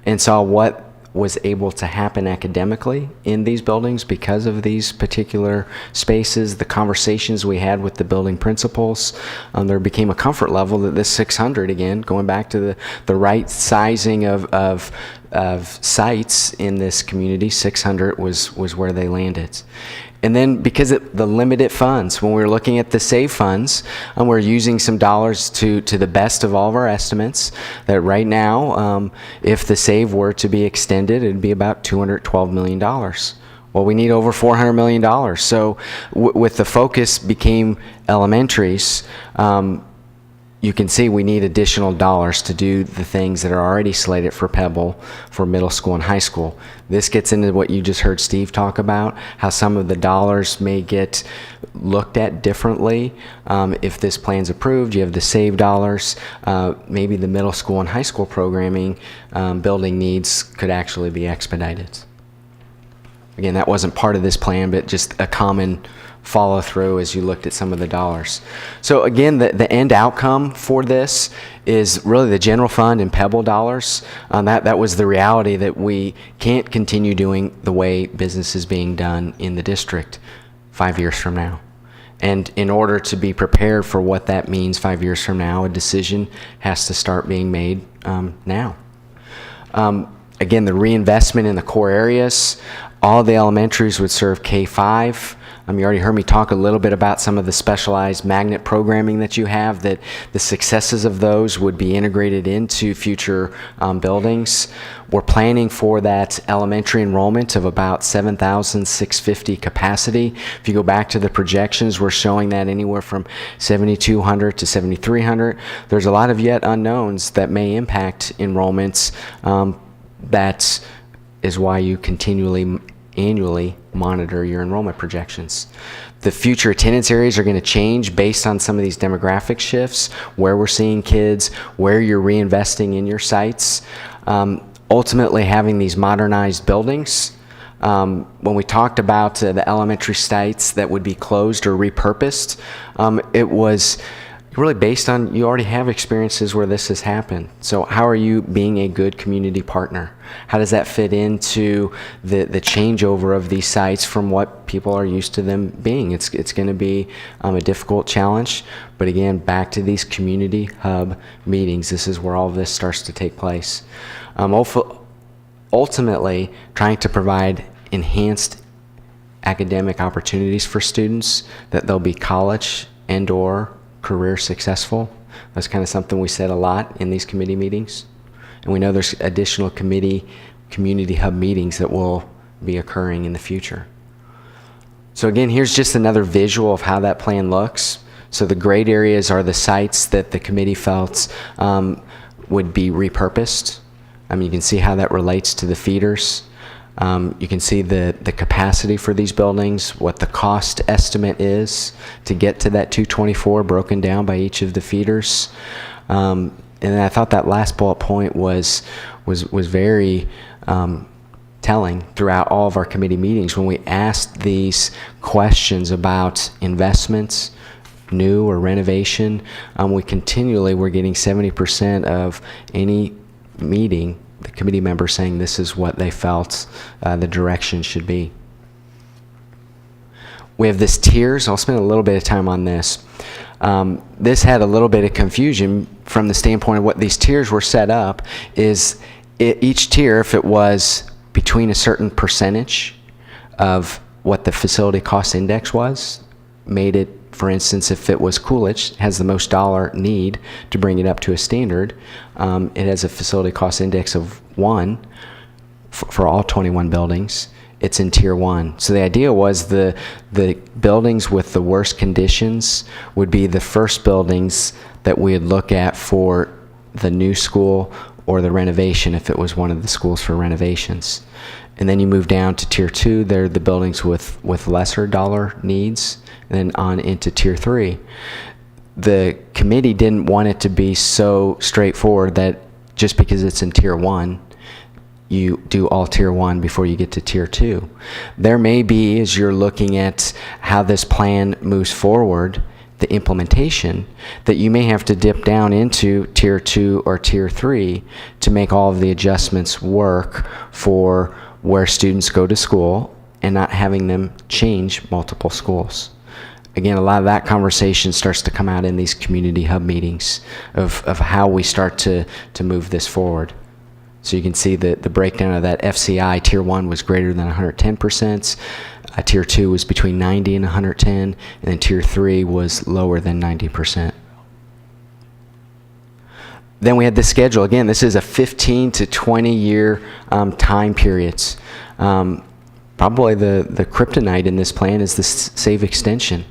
and saw what was able to happen academically in these buildings because of these particular spaces, the conversations we had with the building principals. There became a comfort level that this 600, again, going back to the right sizing of sites in this community, 600 was where they landed. And then because of the limited funds, when we're looking at the SAVE funds, we're using some dollars to the best of all of our estimates, that right now, if the SAVE were to be extended, it'd be about $212 million. Well, we need over $400 million. So with the focus became elementaries, you can see we need additional dollars to do the things that are already slated for Pebble for middle school and high school. This gets into what you just heard Steve talk about, how some of the dollars may get looked at differently. If this plan's approved, you have the SAVE dollars. Maybe the middle school and high school programming building needs could actually be expedited. Again, that wasn't part of this plan, but just a common follow through as you looked at some of the dollars. So again, the end outcome for this is really the general fund and Pebble dollars. That was the reality, that we can't continue doing the way business is being done in the district 5 years from now. And in order to be prepared for what that means 5 years from now, a decision has to start being made now. Again, the reinvestment in the core areas, all the elementaries would serve K-5. You already heard me talk a little bit about some of the specialized magnet programming that you have, that the successes of those would be integrated into future buildings. We're planning for that elementary enrollment of about 7,650 capacity. If you go back to the projections, we're showing that anywhere from 7,200 to 7,300. There's a lot of yet unknowns that may impact enrollments. That is why you continually annually monitor your enrollment projections. The future attendance areas are going to change based on some of these demographic shifts, where we're seeing kids, where you're reinvesting in your sites. Ultimately, having these modernized buildings, when we talked about the elementary sites that would be closed or repurposed, it was really based on, you already have experiences where this has happened. So how are you being a good community partner? How does that fit into the changeover of these sites from what people are used to them being? It's going to be a difficult challenge, but again, back to these community hub meetings, this is where all of this starts to take place. Ultimately, trying to provide enhanced academic opportunities for students, that they'll be college and or career successful. That's kind of something we said a lot in these committee meetings. And we know there's additional community hub meetings that will be occurring in the future. So again, here's just another visual of how that plan looks. So the grayed areas are the sites that the committee felt would be repurposed. You can see how that relates to the feeders. You can see the capacity for these buildings, what the cost estimate is to get to that 224 broken down by each of the feeders. And I thought that last bullet point was very telling throughout all of our committee meetings. When we asked these questions about investments, new or renovation, we continually were getting 70% of any meeting, the committee members saying this is what they felt the direction should be. We have this tiers. I'll spend a little bit of time on this. This had a little bit of confusion from the standpoint of what these tiers were set up. Is each tier, if it was between a certain percentage of what the facility cost index was, made it, for instance, if it was Coolidge, has the most dollar need to bring it up to a standard, it has a facility cost index of 1 for all 21 buildings. It's in tier 1. So the idea was the buildings with the worst conditions would be the first buildings that we would look at for the new school or the renovation if it was one of the schools for renovations. And then you move down to tier 2, they're the buildings with lesser dollar needs, and then on into tier 3. The committee didn't want it to be so straightforward that just because it's in tier 1, you do all tier 1 before you get to tier 2. There may be, as you're looking at how this plan moves forward, the implementation, that you may have to dip down into tier 2 or tier 3 to make all of the adjustments work for where students go to school and not having them change multiple schools. Again, a lot of that conversation starts to come out in these community hub meetings of how we start to move this forward. So you can see the breakdown of that FCI. Tier 1 was greater than 110%. Tier 2 was between 90 and 110, and then Tier 3 was lower than 90%. Then we had the schedule. Again, this is a 15 to 20 year time periods. Probably the kryptonite in this plan is the SAVE extension.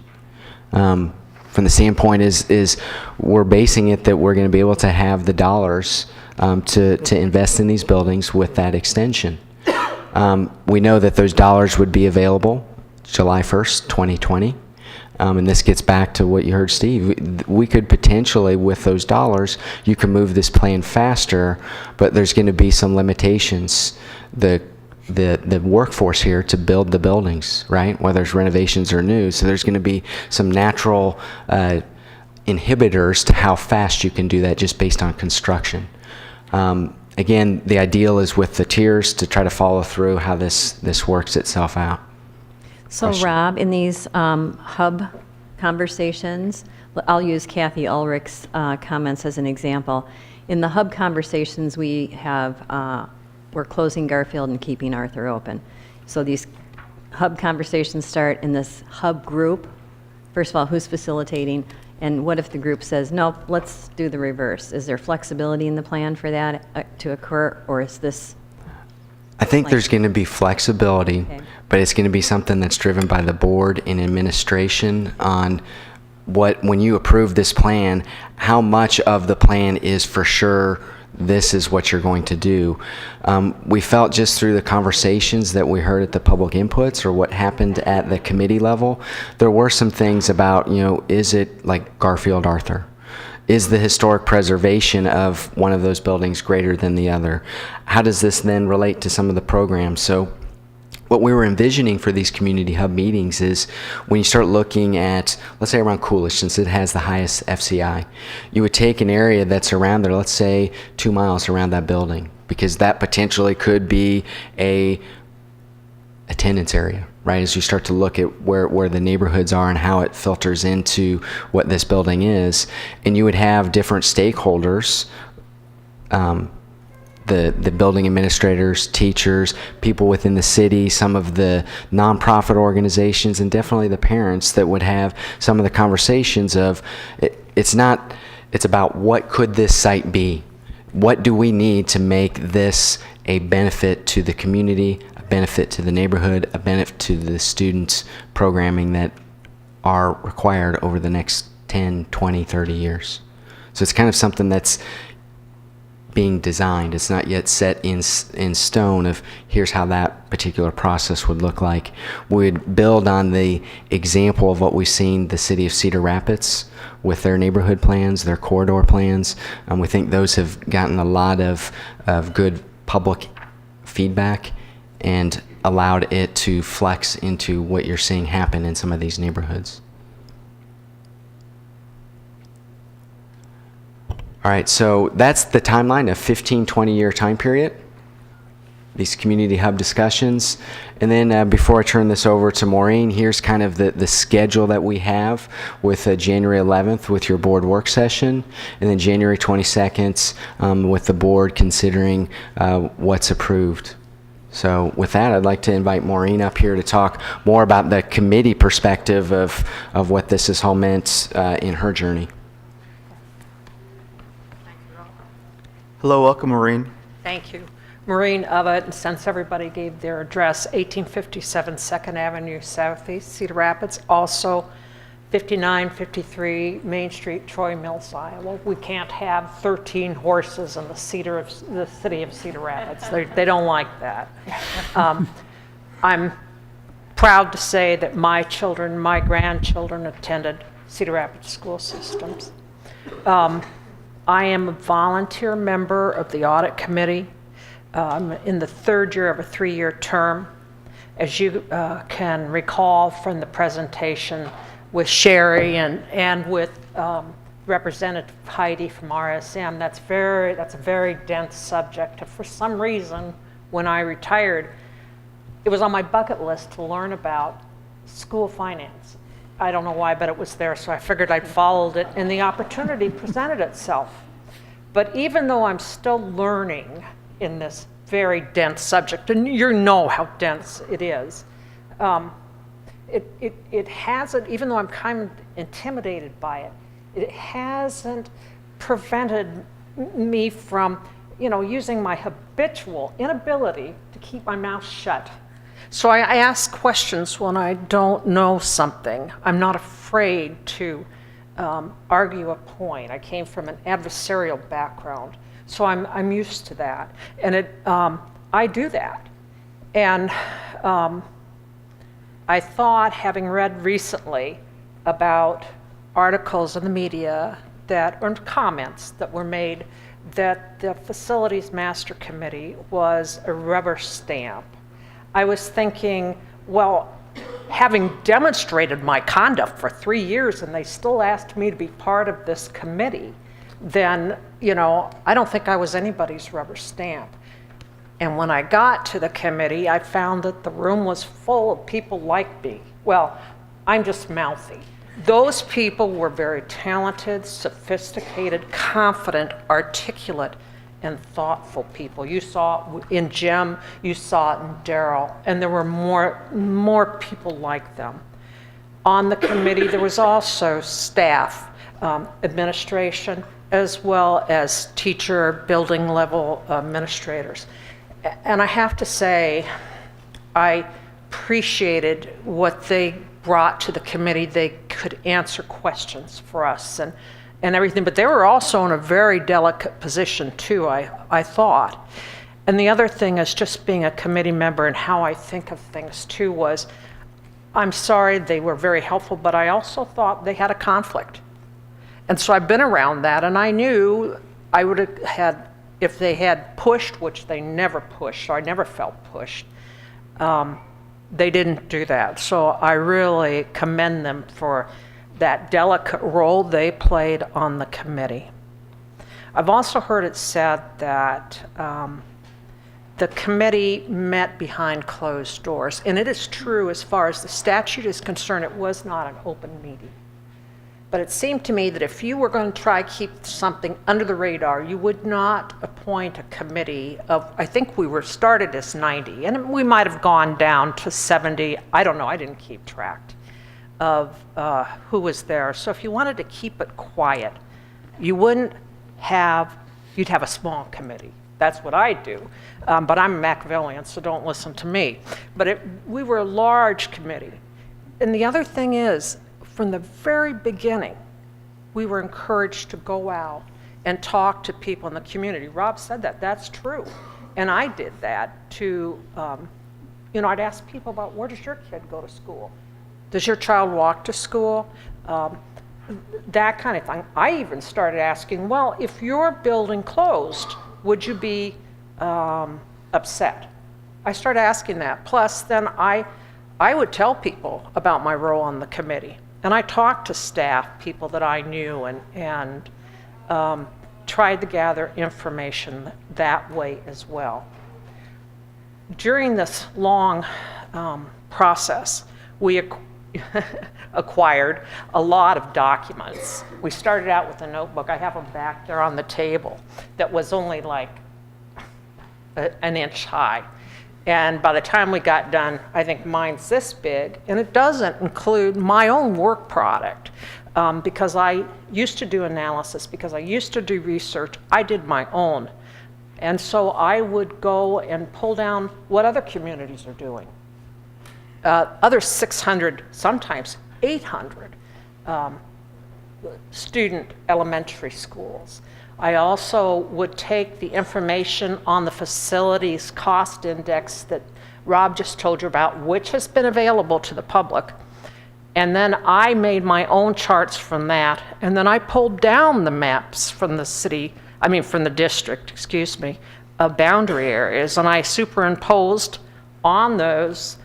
From the standpoint is we're basing it that we're going to be able to have the dollars to invest in these buildings with that extension. We know that those dollars would be available July 1st, 2020. And this gets back to what you heard, Steve. We could potentially, with those dollars, you can move this plan faster, but there's going to be some limitations. The workforce here to build the buildings, right? Whether it's renovations or new. So there's going to be some natural inhibitors to how fast you can do that just based on construction. Again, the ideal is with the tiers to try to follow through how this works itself out.
So Rob, in these hub conversations, I'll use Kathy Ulrich's comments as an example. In the hub conversations, we have, we're closing Garfield and keeping Arthur open. So these hub conversations start in this hub group. First of all, who's facilitating? And what if the group says, nope, let's do the reverse? Is there flexibility in the plan for that to occur, or is this?
I think there's going to be flexibility,
Okay.
but it's going to be something that's driven by the board and administration on when you approve this plan, how much of the plan is for sure this is what you're going to do. We felt just through the conversations that we heard at the public inputs or what happened at the committee level, there were some things about, is it like Garfield Arthur? Is the historic preservation of one of those buildings greater than the other? How does this then relate to some of the programs? So what we were envisioning for these community hub meetings is when you start looking at, let's say around Coolidge, since it has the highest FCI, you would take an area that's around there, let's say 2 miles around that building, because that potentially could be a attendance area, right? As you start to look at where the neighborhoods are and how it filters into what this building is. And you would have different stakeholders, the building administrators, teachers, people within the city, some of the nonprofit organizations, and definitely the parents that would have some of the conversations of, it's about what could this site be? What do we need to make this a benefit to the community, a benefit to the neighborhood, a benefit to the students programming that are required over the next 10, 20, 30 years? So it's kind of something that's being designed. It's not yet set in stone of here's how that particular process would look like. We'd build on the example of what we've seen the city of Cedar Rapids with their neighborhood plans, their corridor plans. We think those have gotten a lot of good public feedback and allowed it to flex into what you're seeing happen in some of these neighborhoods. All right, so that's the timeline, a 15, 20-year time period, these community hub discussions. And then before I turn this over to Maureen, here's kind of the schedule that we have with January 11th with your board work session, and then January 22nd with the board considering what's approved. So with that, I'd like to invite Maureen up here to talk more about the committee perspective of what this has all meant in her journey.
Hello, welcome, Maureen.
Thank you. Maureen Ovett, and since everybody gave their address, 1857 2nd Avenue Southeast, Cedar Rapids, also 5953 Main Street, Troy Mills, Iowa. We can't have 13 horses in the city of Cedar Rapids. They don't like that. I'm proud to say that my children, my grandchildren attended Cedar Rapids school systems. I am a volunteer member of the audit committee. I'm in the third year of a 3-year term. As you can recall from the presentation, with Sherry and with Representative Heidi from RSM. That's a very dense subject. For some reason, when I retired, it was on my bucket list to learn about school finance. I don't know why, but it was there, so I figured I'd followed it, and the opportunity presented itself. But even though I'm still learning in this very dense subject, and you know how dense it is, it hasn't, even though I'm kind of intimidated by it, it hasn't prevented me from, using my habitual inability to keep my mouth shut. So I ask questions when I don't know something. I'm not afraid to argue a point. I came from an adversarial background, so I'm used to that, and I do that. And I thought, having read recently about articles in the media or comments that were made, that the Facilities Master Committee was a rubber stamp. I was thinking, well, having demonstrated my conduct for 3 years and they still asked me to be part of this committee, then, I don't think I was anybody's rubber stamp. And when I got to the committee, I found that the room was full of people like me. Well, I'm just mouthy. Those people were very talented, sophisticated, confident, articulate, and thoughtful people. You saw it in Jim, you saw it in Daryl, and there were more people like them. On the committee, there was also staff, administration, as well as teacher, building level administrators. And I have to say, I appreciated what they brought to the committee. They could answer questions for us and everything, but they were also in a very delicate position too, I thought. And the other thing is just being a committee member and how I think of things too was, I'm sorry, they were very helpful, but I also thought they had a conflict. And so I've been around that, and I knew I would have had, if they had pushed, which they never pushed, so I never felt pushed, they didn't do that. So I really commend them for that delicate role they played on the committee. I've also heard it said that the committee met behind closed doors, and it is true as far as the statute is concerned, it was not an open meeting. But it seemed to me that if you were going to try to keep something under the radar, you would not appoint a committee of, I think we were started as 90, and we might have gone down to 70. I don't know, I didn't keep track of who was there. So if you wanted to keep it quiet, you'd have a small committee. That's what I do. But I'm a Machiavellian, so don't listen to me. But we were a large committee. And the other thing is, from the very beginning, we were encouraged to go out and talk to people in the community. Rob said that, that's true. And I did that to, I'd ask people about, where does your kid go to school? Does your child walk to school? That kind of thing. I even started asking, well, if your building closed, would you be upset? I started asking that. Plus, then I would tell people about my role on the committee. And I talked to staff, people that I knew, and tried to gather information that way as well. During this long process, we acquired a lot of documents. We started out with a notebook. I have them back there on the table that was only like an inch high. And by the time we got done, I think mine's this big, and it doesn't include my own work product. Because I used to do analysis, because I used to do research, I did my own. And so I would go and pull down what other communities are doing. Other 600, sometimes 800 student elementary schools. I also would take the information on the facilities cost index that Rob just told you about, which has been available to the public. And then I made my own charts from that. And then I pulled down the maps from the from the district, of boundary areas. And I superimposed on those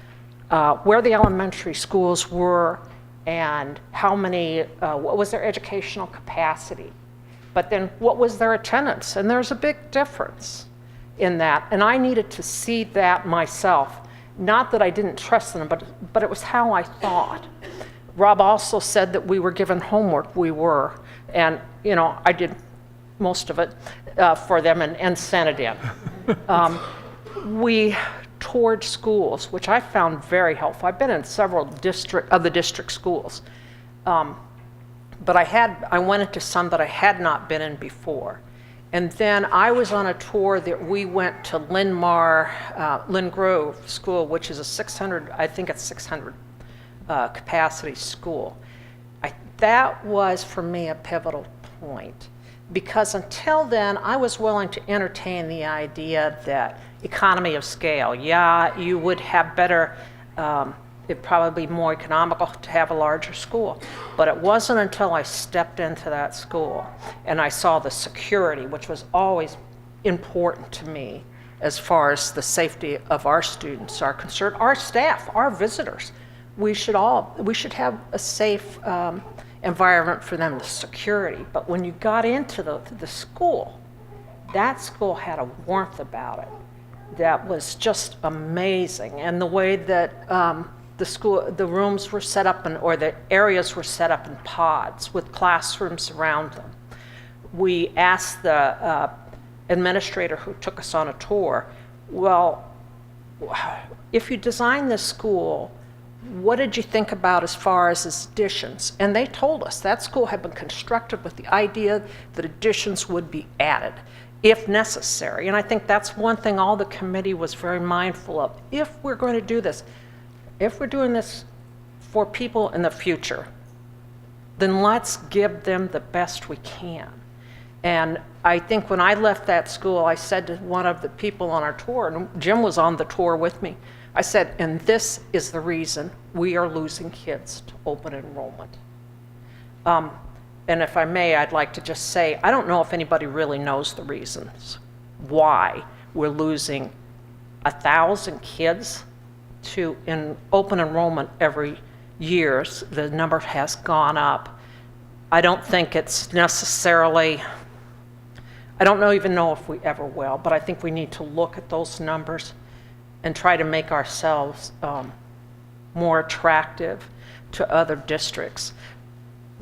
where the elementary schools were and how many, what was their educational capacity, but then what was their attendance? And there's a big difference in that. And I needed to see that myself. Not that I didn't trust them, but it was how I thought. Rob also said that we were given homework. We were. And, you know, I did most of it for them and sent it in. We toured schools, which I found very helpful. I've been in several of the district schools. But I went into some that I had not been in before. And then I was on a tour that we went to Lynn Grove School, which is a 600 capacity school. That was for me a pivotal point, because until then I was willing to entertain the idea that economy of scale, yeah, you would have better, it'd probably be more economical to have a larger school. But it wasn't until I stepped into that school and I saw the security, which was always important to me as far as the safety of our students are concerned, our staff, our visitors. We should have a safe environment for them, the security. But when you got into the school, that school had a warmth about it that was just amazing. And the way that the rooms were set up, or the areas were set up in pods with classrooms around them. We asked the administrator who took us on a tour, well, if you designed this school, what did you think about as far as its additions? And they told us that school had been constructed with the idea that additions would be added if necessary. And I think that's one thing all the committee was very mindful of. If we're going to do this, if we're doing this for people in the future, then let's give them the best we can. And I think when I left that school, I said to one of the people on our tour, and Jim was on the tour with me, I said, and this is the reason we are losing kids to open enrollment. And if I may, I'd like to just say, I don't know if anybody really knows the reasons why we're losing 1,000 kids to open enrollment every year. The number has gone up. I don't think it's necessarily, I don't even know if we ever will, but I think we need to look at those numbers and try to make ourselves more attractive to other districts.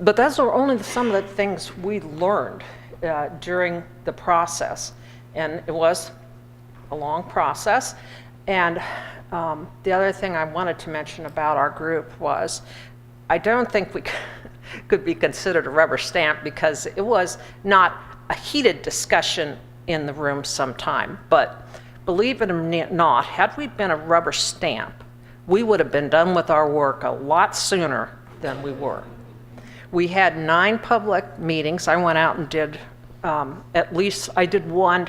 But those are only some of the things we learned during the process. And it was a long process. And the other thing I wanted to mention about our group was, I don't think we could be considered a rubber stamp, because it was not a heated discussion in the room sometime. But believe it or not, had we been a rubber stamp, we would have been done with our work a lot sooner than we were. We had 9 public meetings. I went out and did at least, I did one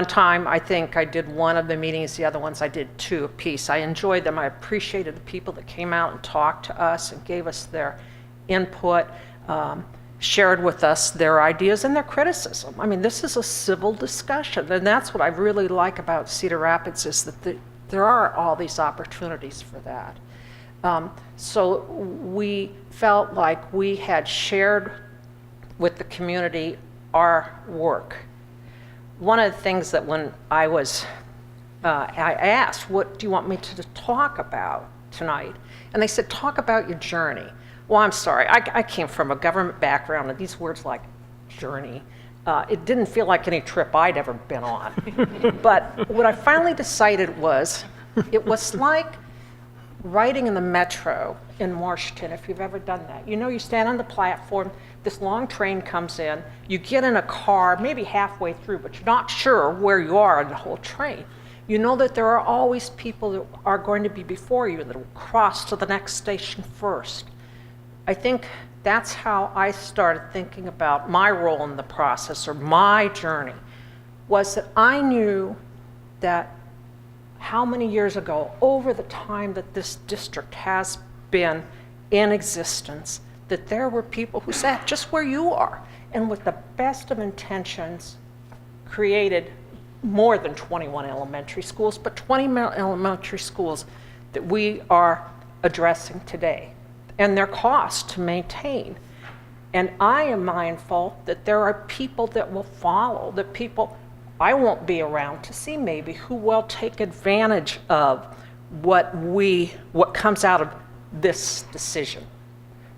time. I think I did one of the meetings. The other ones I did 2 apiece. I enjoyed them. I appreciated the people that came out and talked to us and gave us their input, shared with us their ideas and their criticism. I mean, this is a civil discussion, and that's what I really like about Cedar Rapids, is that there are all these opportunities for that. So we felt like we had shared with the community our work. One of the things that when I asked, what do you want me to talk about tonight? And they said, talk about your journey. Well, I'm sorry, I came from a government background, and these words like journey, it didn't feel like any trip I'd ever been on. But what I finally decided was, it was like riding in the metro in Washington, if you've ever done that. You know, you stand on the platform, this long train comes in, you get in a car, maybe halfway through, but you're not sure where you are in the whole train. You know that there are always people that are going to be before you that will cross to the next station first. I think that's how I started thinking about my role in the process, or my journey, was that I knew that how many years ago, over the time that this district has been in existence, that there were people who sat just where you are, and with the best of intentions created more than 21 elementary schools, but 20 elementary schools that we are addressing today. and their cost to maintain. And I am mindful that there are people that will follow, that people I won't be around to see maybe, who will take advantage of what comes out of this decision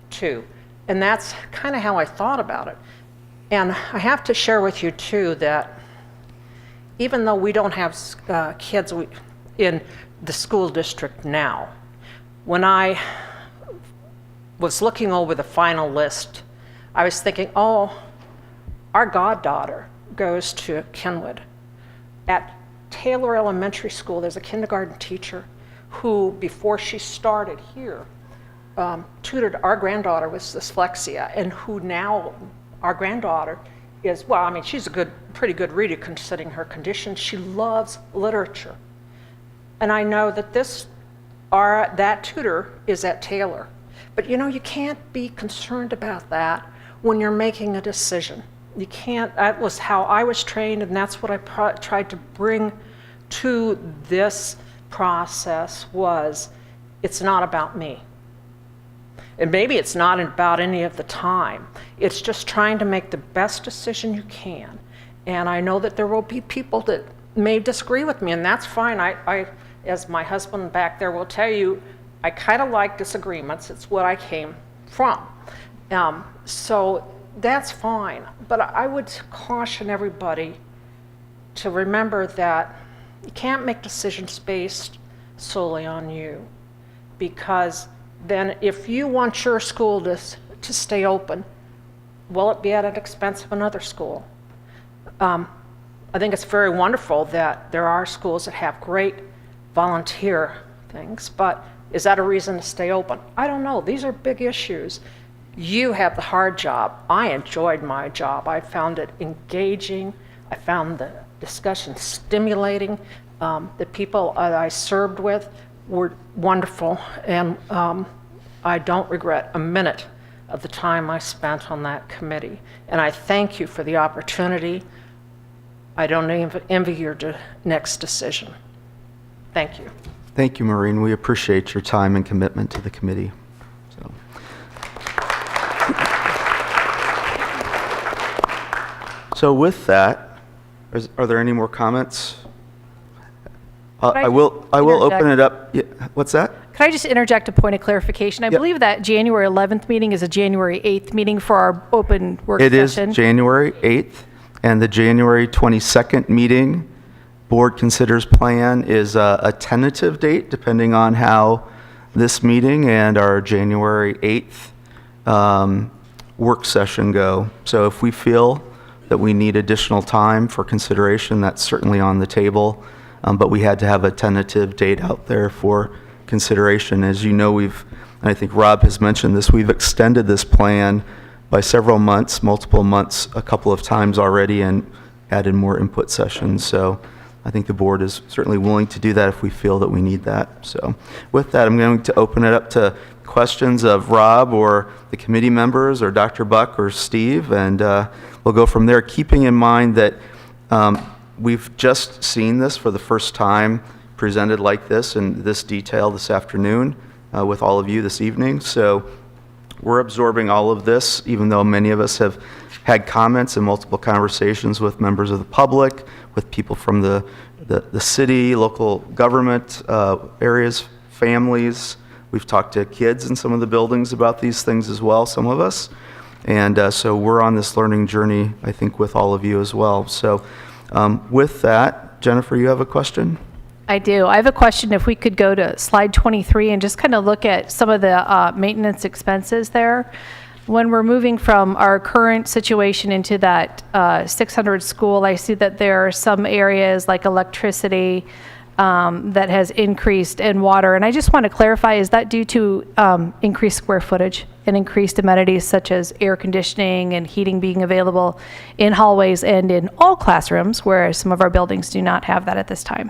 too. And that's kind of how I thought about it. And I have to share with you too that even though we don't have kids in the school district now, when I was looking over the final list, I was thinking, oh, our goddaughter goes to Kenwood. At Taylor Elementary School, there's a kindergarten teacher who, before she started here, tutored our granddaughter with dyslexia, and who now, our granddaughter is, well, I mean, she's a pretty good reader considering her condition. She loves literature. And I know that that tutor is at Taylor. But you know, you can't be concerned about that when you're making a decision. You can't, that was how I was trained, and that's what I tried to bring to this process was, it's not about me. And maybe it's not about any of the time. It's just trying to make the best decision you can. And I know that there will be people that may disagree with me, and that's fine. I as my husband back there will tell you, I kind of like disagreements. It's what I came from. So that's fine. But I would caution everybody to remember that you can't make decisions based solely on you, because then if you want your school to stay open, will it be at an expense of another school? I think it's very wonderful that there are schools that have great volunteer things, but is that a reason to stay open? I don't know. These are big issues. You have the hard job. I enjoyed my job. I found it engaging. I found the discussion stimulating. The people I served with were wonderful, and I don't regret a minute of the time I spent on that committee. And I thank you for the opportunity. I don't envy your next decision. Thank you.
Thank you, Maureen. We appreciate your time and commitment to the committee. So with that, are there any more comments? I will open it up. Yeah, what's that?
Could I just interject a point of clarification? I
Yep.
believe that January 11th meeting is a January 8th meeting for our open work
It is
session.
January 8th, and the January 22nd meeting, board considers plan, is a tentative date, depending on how this meeting and our January 8th work session go. So if we feel that we need additional time for consideration, that's certainly on the table, but we had to have a tentative date out there for consideration. As you know, and I think Rob has mentioned this, we've extended this plan by several months, multiple months, a couple of times already, and added more input sessions. So I think the board is certainly willing to do that if we feel that we need that. So with that, I'm going to open it up to questions of Rob or the committee members or Dr. Buck or Steve, and we'll go from there, keeping in mind that we've just seen this for the first time presented like this in this detail this afternoon with all of you this evening. So we're absorbing all of this, even though many of us have had comments and multiple conversations with members of the public, with people from the city, local government areas, families. We've talked to kids in some of the buildings about these things as well, some of us. And so we're on this learning journey, I think, with all of you as well. So with that, Jennifer, you have a question?
I do. I have a question. If we could go to slide 23 and just kind of look at some of the maintenance expenses there. When we're moving from our current situation into that 600 school, I see that there are some areas like electricity that has increased, and water. And I just want to clarify, is that due to increased square footage and increased amenities such as air conditioning and heating being available in hallways and in all classrooms, whereas some of our buildings do not have that at this time?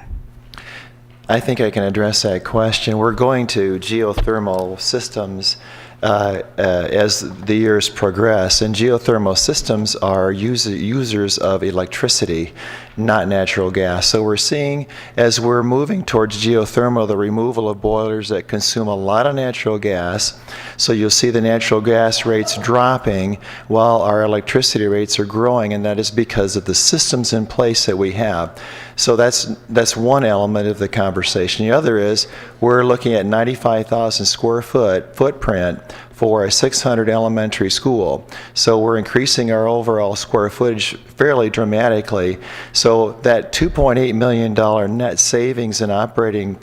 I think I can address that question. We're going to geothermal systems as the years progress. And geothermal systems are users of electricity, not natural gas. So we're seeing, as we're moving towards geothermal, the removal of boilers that consume a lot of natural gas. So you'll see the natural gas rates dropping while our electricity rates are growing, and that is because of the systems in place that we have. So that's one element of the conversation. The other is we're looking at 95,000 square foot footprint for a 600 elementary school. So we're increasing our overall square footage fairly dramatically. So that $2.8 million net savings in operating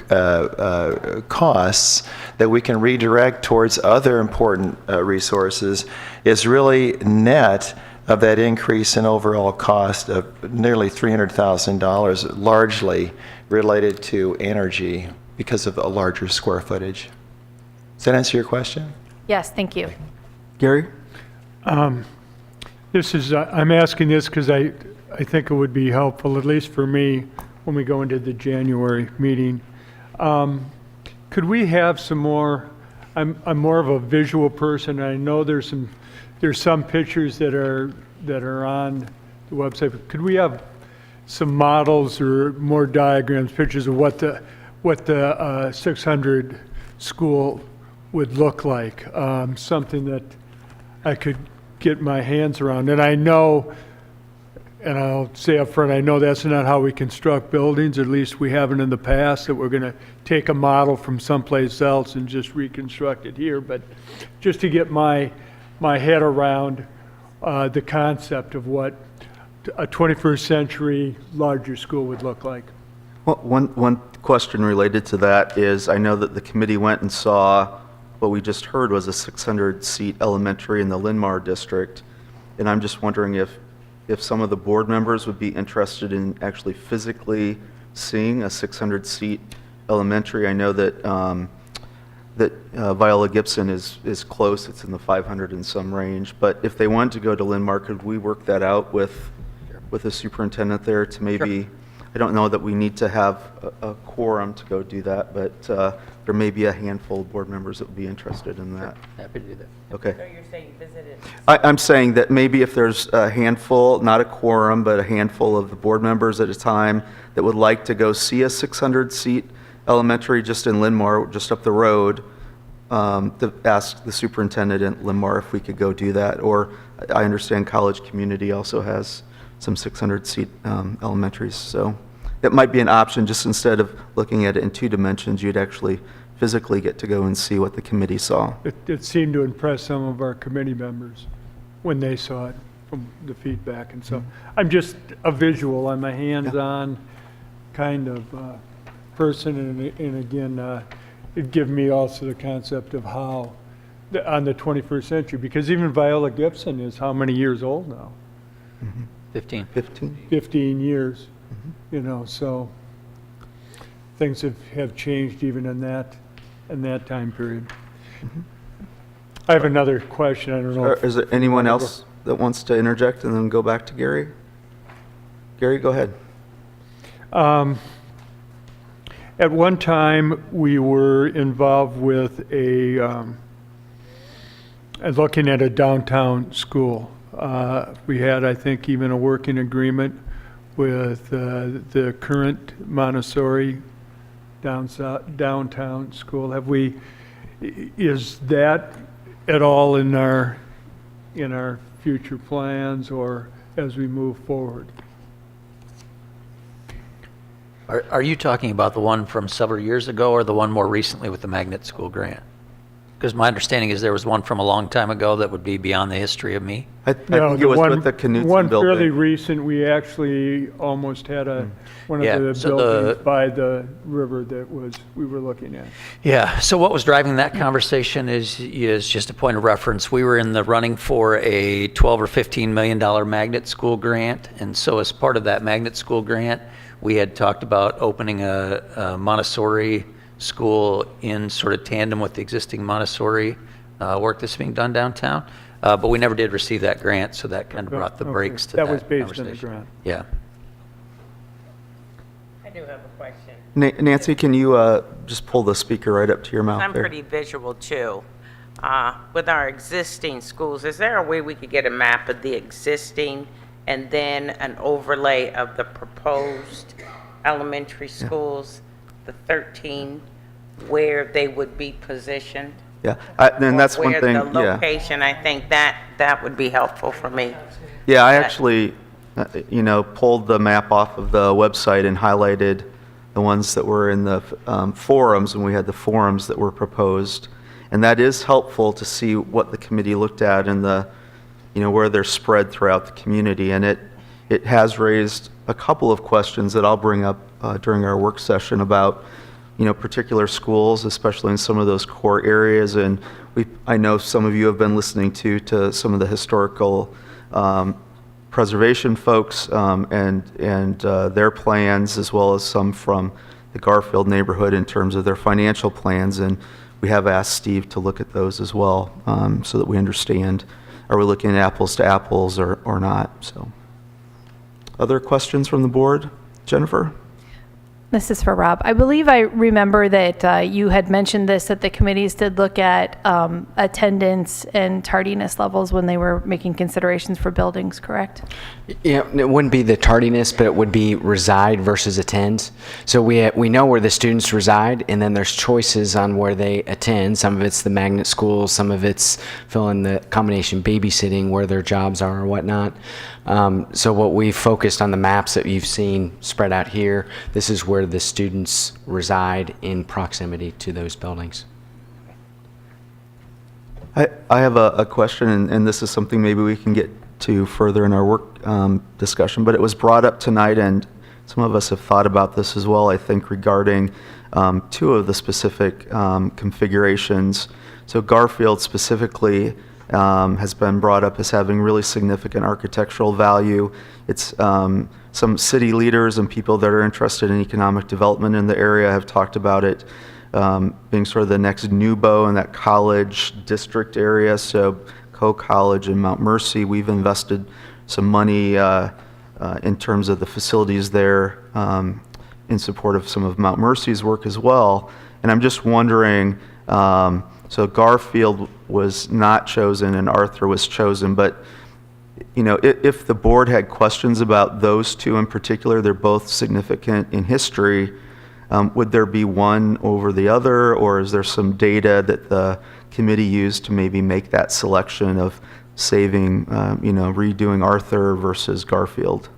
costs that we can redirect towards other important resources is really net of that increase in overall cost of nearly $300,000, largely related to energy because of a larger square footage. Does that answer your question?
Yes, thank you.
Gary?
This is, I'm asking this because I think it would be helpful, at least for me, when we go into the January meeting. Could we have some more, I'm more of a visual person, and I know there's some pictures that are on the website. But could we have some models or more diagrams, pictures of what the 600 school would look like? Something that I could get my hands around. And I know, and I'll say up front, I know that's not how we construct buildings, at least we haven't in the past, that we're going to take a model from someplace else and just reconstruct it here. But just to get my head around the concept of what a 21st century larger school would look like.
Well, one question related to that is, I know that the committee went and saw what we just heard was a 600-seat elementary in the Linn-Mar district, and I'm just wondering if some of the board members would be interested in actually physically seeing a 600-seat elementary. I know that Viola Gibson is close; it's in the 500 and some range. But if they wanted to go to Linn-Mar, could we work that out with the superintendent there to maybe? Sure. I don't know that we need to have a quorum to go do that, but there may be a handful of board members that would be interested in that.
Happy to do that.
Okay.
So you're saying visit it?
I'm saying that maybe if there's a handful, not a quorum, but a handful of the board members at a time that would like to go see a 600-seat elementary just in Linn-Mar, just up the road, to ask the superintendent in Linn-Mar if we could go do that. Or I understand College Community also has some 600-seat elementaries. So it might be an option, just instead of looking at it in 2 dimensions, you'd actually physically get to go and see what the committee saw.
It seemed to impress some of our committee members when they saw it from the feedback. And so I'm just a visual, I'm a hands-on kind of person. And again, it'd give me also the concept of how, on the 21st century, because even Viola Gibson is how many years old now?
15.
15 years, you know, so things have changed even in that time period. I have another question. I don't know.
Is there anyone else that wants to interject and then go back to Gary? Gary, go ahead.
At one time, we were involved with looking at a downtown school. We had, I think, even a working agreement with the current Montessori downtown school. Is that at all in our future plans or as we move forward?
Are you talking about the one from several years ago or the one more recently with the magnet school grant? Because my understanding is there was one from a long time ago that would be beyond the history of me.
I think it was with the Knutson
one
building.
fairly recent, we actually almost had one of the
so
buildings by the river that we were looking at.
Yeah, so what was driving that conversation is just a point of reference. We were in the running for a $12 or $15 million magnet school grant, and so as part of that magnet school grant, we had talked about opening a Montessori school in sort of tandem with the existing Montessori work that's being done downtown. But we never did receive that grant, so that kind of brought the brakes to that
was based on the
conversation.
grant.
Yeah.
I do have a question.
Nancy, can you just pull the speaker right up to your mouth
I'm
there?
pretty visual too. with our existing schools, is there a way we could get a map of the existing and then an overlay of the proposed elementary schools, the 13, where they would be positioned?
Yeah, and that's one thing,
Where the
yeah.
location, I think that would be helpful for me.
Yeah, I actually, pulled the map off of the website and highlighted the ones that were in the forums, and we had the forums that were proposed. And that is helpful to see what the committee looked at and where they're spread throughout the community. And it has raised a couple of questions that I'll bring up during our work session about, particular schools, especially in some of those core areas. And I know some of you have been listening to some of the historical preservation folks and their plans, as well as some from the Garfield neighborhood in terms of their financial plans. And we have asked Steve to look at those as well, so that we understand, are we looking at apples to apples or not? So, other questions from the board? Jennifer?
This is for Rob. I believe I remember that you had mentioned this, that the committees did look at attendance and tardiness levels when they were making considerations for buildings, correct?
Yeah, it wouldn't be the tardiness, but it would be reside versus attend. So we know where the students reside, and then there's choices on where they attend. Some of it's the magnet schools, some of it's fill in the combination babysitting, where their jobs are or whatnot. So what we focused on the maps that you've seen spread out here, this is where the students reside in proximity to those buildings.
I have a question, and this is something maybe we can get to further in our work discussion, but it was brought up tonight, and some of us have thought about this as well, I think, regarding two of the specific configurations. So Garfield specifically has been brought up as having really significant architectural value. It's some city leaders and people that are interested in economic development in the area have talked about it being sort of the next Nubo in that college district area. So Coe College and Mount Mercy, we've invested some money in terms of the facilities there in support of some of Mount Mercy's work as well. And I'm just wondering, so Garfield was not chosen and Arthur was chosen, but if the board had questions about those two in particular, they're both significant in history, would there be one over the other, or is there some data that the committee used to maybe make that selection of saving, redoing Arthur versus Garfield?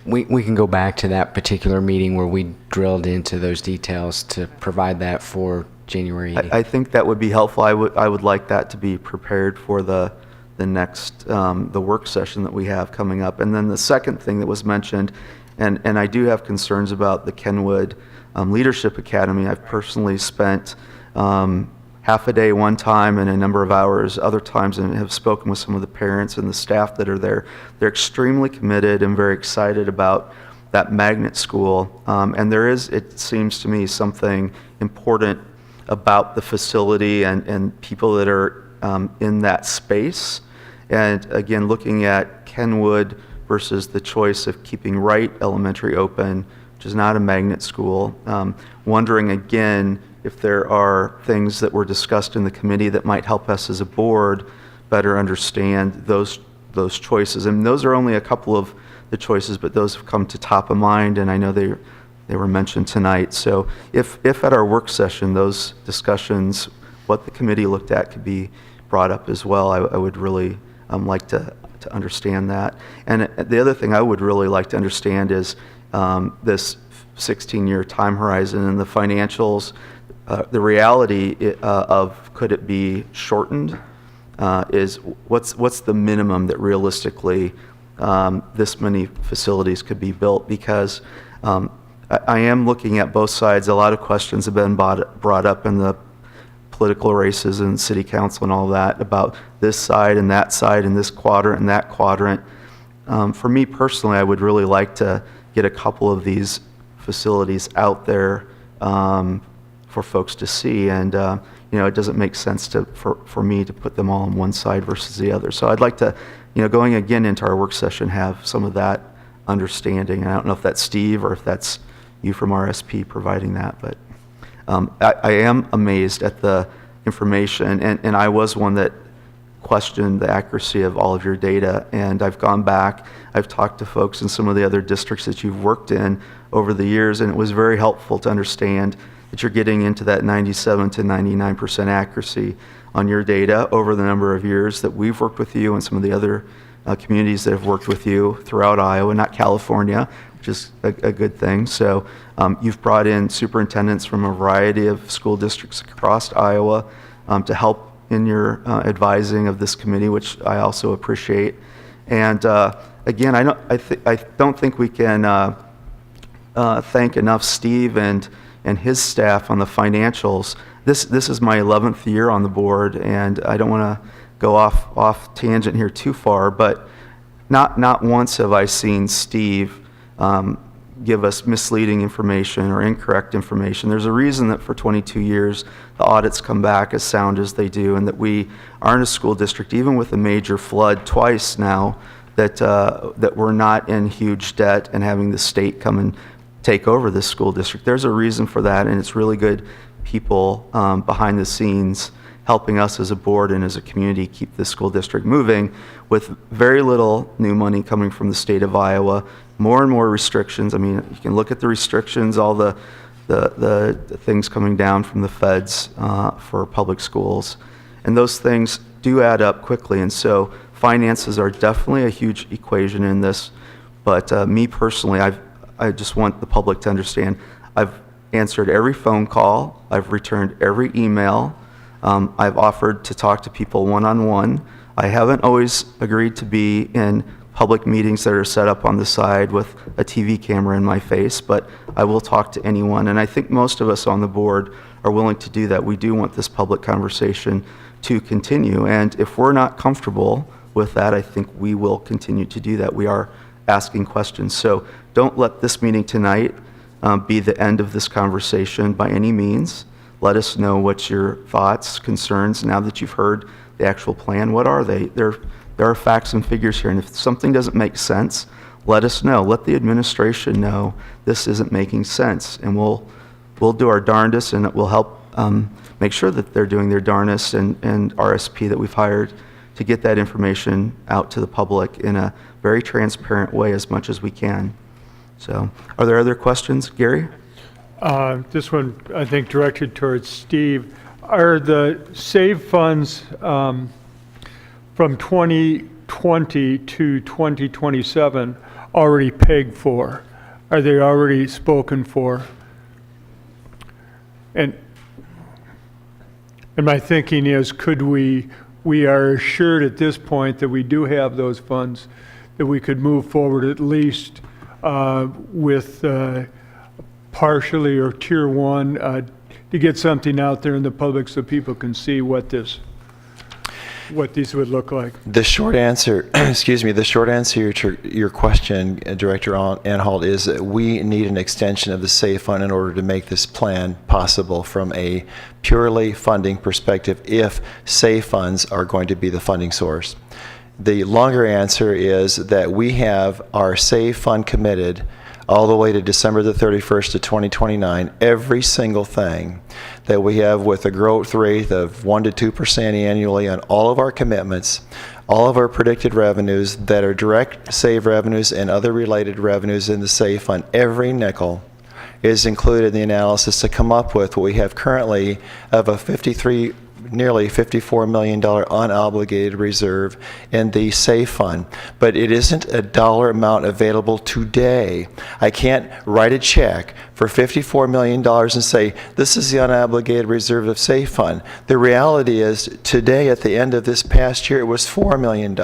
We can go back to that particular meeting where we drilled into those details to provide that for January 8th.
I think that would be helpful. I would like that to be prepared for the next the work session that we have coming up. And then the second thing that was mentioned, and I do have concerns about the Kenwood Leadership Academy. I've personally spent half a day one time and a number of hours other times, and have spoken with some of the parents and the staff that are there. They're extremely committed and very excited about that magnet school. And there is, it seems to me, something important about the facility and people that are in that space. And again, looking at Kenwood versus the choice of keeping Wright Elementary open, which is not a magnet school, wondering again if there are things that were discussed in the committee that might help us as a board better understand those choices. And those are only a couple of the choices, but those have come to top of mind, and I know they were mentioned tonight. So if at our work session those discussions, what the committee looked at, could be brought up as well, I would really like to understand that. And the other thing I would really like to understand is this 16-year time horizon and the financials. The reality of could it be shortened is what's the minimum that realistically this many facilities could be built, because I am looking at both sides. A lot of questions have been brought up in the political races and city council and all that about this side and this quadrant and that quadrant. For me personally, I would really like to get a couple of these facilities out there for folks to see, and it doesn't make sense for me to put them all on one side versus the other. So I'd like to, going again into our work session, have some of that understanding. And I don't know if that's Steve or if that's you from RSP providing that, but I am amazed at the information. And I was one that questioned the accuracy of all of your data. And I've gone back, I've talked to folks in some of the other districts that you've worked in over the years, and it was very helpful to understand that you're getting into that 97 to 99% accuracy on your data over the number of years that we've worked with you and some of the other communities that have worked with you throughout Iowa, not California, which is a good thing. So you've brought in superintendents from a variety of school districts across Iowa to help in your advising of this committee, which I also appreciate. And again, I don't think we can thank enough Steve and his staff on the financials. This is my 11th year on the board, and I don't want to go off tangent here too far, but not once have I seen Steve give us misleading information or incorrect information. There's a reason that for 22 years the audits come back as sound as they do, and that we aren't a school district, even with a major flood twice now, that we're not in huge debt and having the state come and take over this school district. There's a reason for that, and it's really good people behind the scenes helping us as a board and as a community keep this school district moving with very little new money coming from the state of Iowa, more and more restrictions. I mean, you can look at the restrictions, all the things coming down from the feds for public schools, and those things do add up quickly. And so finances are definitely a huge equation in this, but me personally, I just want the public to understand, I've answered every phone call, I've returned every email, I've offered to talk to people one-on-one. I haven't always agreed to be in public meetings that are set up on the side with a TV camera in my face, but I will talk to anyone, and I think most of us on the board are willing to do that. We do want this public conversation to continue, and if we're not comfortable with that, I think we will continue to do that. We are asking questions, so don't let this meeting tonight be the end of this conversation by any means. Let us know what's your thoughts, concerns, now that you've heard the actual plan. What are they? There are facts and figures here, and if something doesn't make sense, let us know. Let the administration know this isn't making sense, and we'll do our darndest, and we'll help make sure that they're doing their darndest, and RSP that we've hired to get that information out to the public in a very transparent way as much as we can. So, are there other questions, Gary?
This one, I think, directed towards Steve. Are the SAVE funds from 2020 to 2027 already pegged for? Are they already spoken for? And my thinking is, we are assured at this point that we do have those funds, that we could move forward at least with partially or tier one to get something out there in the public so people can see what these would look like.
The short answer, the short answer to your question, Director Anhalt, is that we need an extension of the SAVE fund in order to make this plan possible from a purely funding perspective if SAVE funds are going to be the funding source. The longer answer is that we have our SAVE fund committed all the way to December the 31st of 2029, every single thing that we have with a growth rate of 1 to 2% annually on all of our commitments, all of our predicted revenues that are direct SAVE revenues and other related revenues in the SAVE fund, every nickel is included in the analysis to come up with what we have currently of a nearly $54 million unobligated reserve in the SAVE fund. But it isn't a dollar amount available today. I can't write a check for $54 million and say, this is the unobligated reserve of SAVE fund. The reality is, today at the end of this past year, it was $4 million.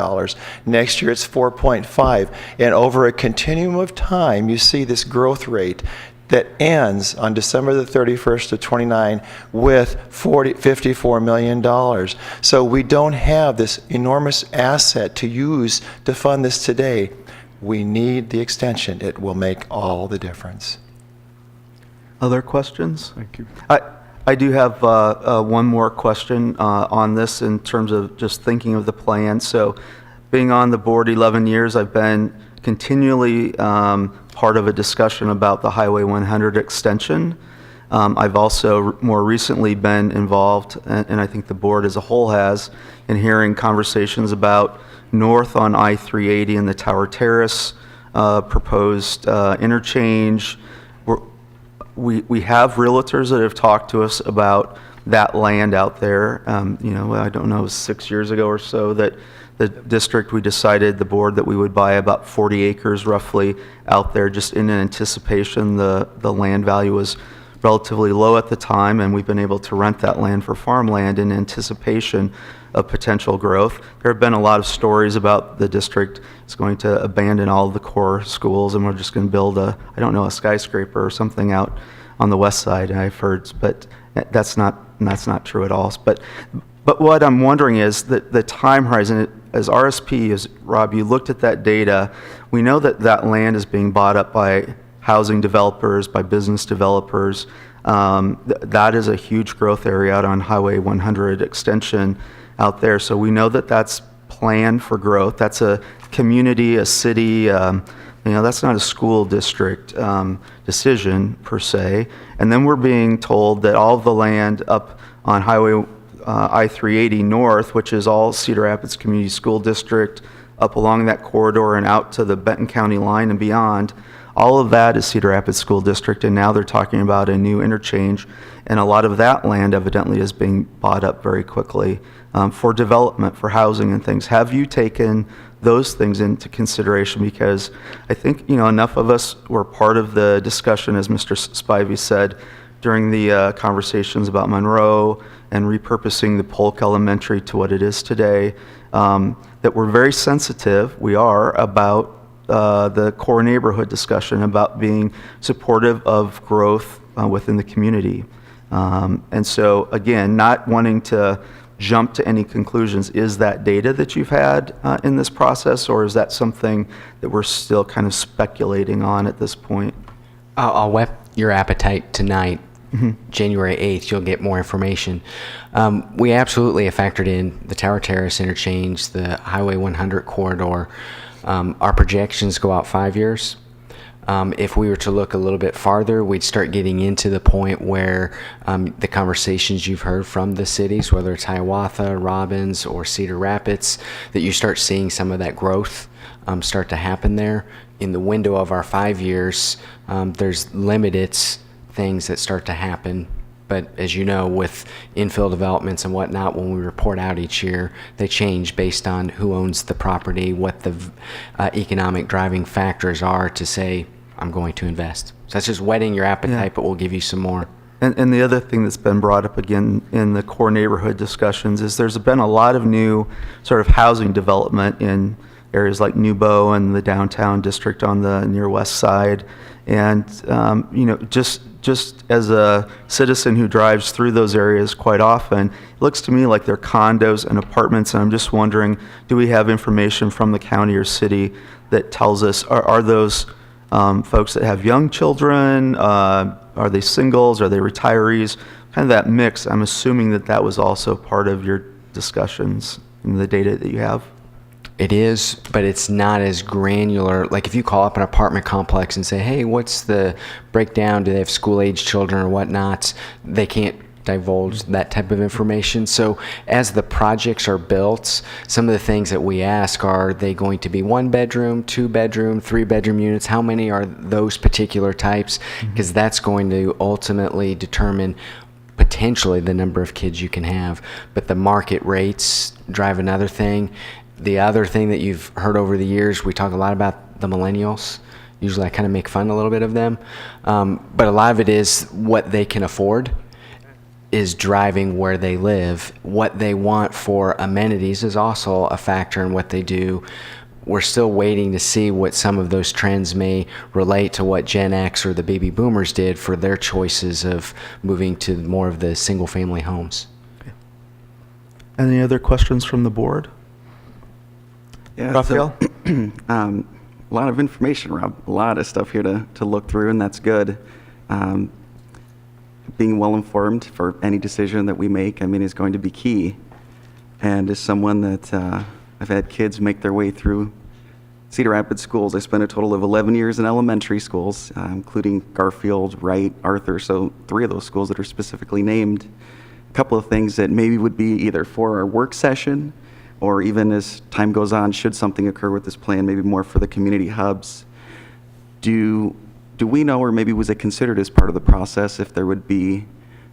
Next year, it's 4.5. And over a continuum of time, you see this growth rate that ends on December the 31st of 29 with $54 million. So we don't have this enormous asset to use to fund this today. We need the extension. It will make all the difference.
Other questions?
Thank you.
I do have one more question on this in terms of just thinking of the plan. So being on the board 11 years, I've been continually part of a discussion about the Highway 100 extension. I've also more recently been involved, and I think the board as a whole has, in hearing conversations about north on I-380 and the Tower Terrace proposed interchange. We have realtors that have talked to us about that land out there. I don't know, it was 6 years ago or so that the district, we decided, the board, that we would buy about 40 acres roughly out there, just in anticipation. The land value was relatively low at the time, and we've been able to rent that land for farmland in anticipation of potential growth. There have been a lot of stories about the district is going to abandon all of the core schools, and we're just going to build a skyscraper or something out on the west side, I've heard, but that's not true at all. But what I'm wondering is that the time horizon, as RSP, as Rob, you looked at that data, we know that that land is being bought up by housing developers, by business developers. That is a huge growth area out on Highway 100 extension out there. So we know that that's planned for growth. That's a community, a city, that's not a school district decision per se. And then we're being told that all of the land up on Highway I-380 North, which is all Cedar Rapids Community School District, up along that corridor and out to the Benton County line and beyond, all of that is Cedar Rapids School District, and now they're talking about a new interchange, and a lot of that land evidently is being bought up very quickly for development, for housing and things. Have you taken those things into consideration? Because I think, enough of us were part of the discussion, as Mr. Spivey said, during the conversations about Monroe and repurposing the Polk Elementary to what it is today, that we're very sensitive, we are, about the core neighborhood discussion, about being supportive of growth within the community. And so, again, not wanting to jump to any conclusions, is that data that you've had in this process, or is that something that we're still kind of speculating on at this point?
I'll whet your appetite tonight. January 8th, you'll get more information. We absolutely have factored in the Tower Terrace interchange, the Highway 100 corridor. Our projections go out 5 years. If we were to look a little bit farther, we'd start getting into the point where the conversations you've heard from the cities, whether it's Hiawatha, Robbins, or Cedar Rapids, that you start seeing some of that growth start to happen there. In the window of our 5 years, there's limited things that start to happen. But as you know, with infill developments and whatnot, when we report out each year, they change based on who owns the property, what the economic driving factors are to say, I'm going to invest. So that's just whetting your appetite, but we'll give you some more.
And the other thing that's been brought up again in the core neighborhood discussions is there's been a lot of new sort of housing development in areas like Newbo and the downtown district on the near west side. And, just as a citizen who drives through those areas quite often, it looks to me like they're condos and apartments, and I'm just wondering, do we have information from the county or city that tells us, are those folks that have young children, are they singles, are they retirees, kind of that mix? I'm assuming that was also part of your discussions in the data that you have.
It is, but it's not as granular. Like if you call up an apartment complex and say, hey, what's the breakdown? Do they have school-age children or whatnot? They can't divulge that type of information. So as the projects are built, some of the things that we ask are they going to be 1 bedroom, 2 bedroom, 3 bedroom units? How many are those particular types? Because that's going to ultimately determine potentially the number of kids you can have. But the market rates drive another thing. The other thing that you've heard over the years, we talk a lot about the millennials. Usually I kind of make fun a little bit of them. But a lot of it is what they can afford is driving where they live. What they want for amenities is also a factor in what they do. We're still waiting to see what some of those trends may relate to what Gen X or the baby boomers did for their choices of moving to more of the single family homes.
Okay. Any other questions from the board?
Yeah,
Raphael?
A lot of information, Rob. A lot of stuff here to look through, and that's good. Being well informed for any decision that we make, is going to be key. And as someone that I've had kids make their way through Cedar Rapids schools, I spent a total of 11 years in elementary schools, including Garfield, Wright, Arthur, so 3 of those schools that are specifically named. A couple of things that maybe would be either for our work session or even as time goes on, should something occur with this plan, maybe more for the community hubs. Do we know, or maybe was it considered as part of the process, if there would be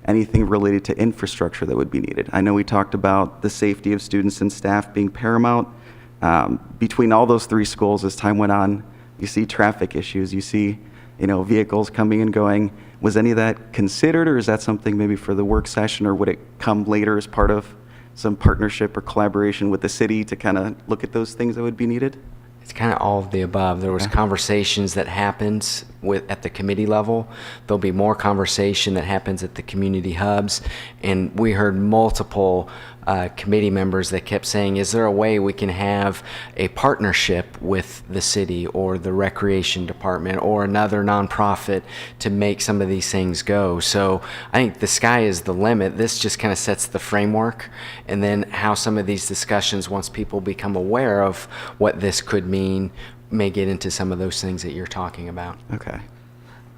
anything related to infrastructure that would be needed? I know we talked about the safety of students and staff being paramount. Between all those 3 schools, as time went on, you see traffic issues, you see, vehicles coming and going. Was any of that considered, or is that something maybe for the work session, or would it come later as part of some partnership or collaboration with the city to kind of look at those things that would be needed?
It's kind of all of the above. There was conversations that happens at the committee level. There'll be more conversation that happens at the community hubs. And we heard multiple committee members that kept saying, is there a way we can have a partnership with the city or the recreation department or another nonprofit to make some of these things go? So I think the sky is the limit. This just kind of sets the framework, and then how some of these discussions, once people become aware of what this could mean, may get into some of those things that you're talking about.
Okay.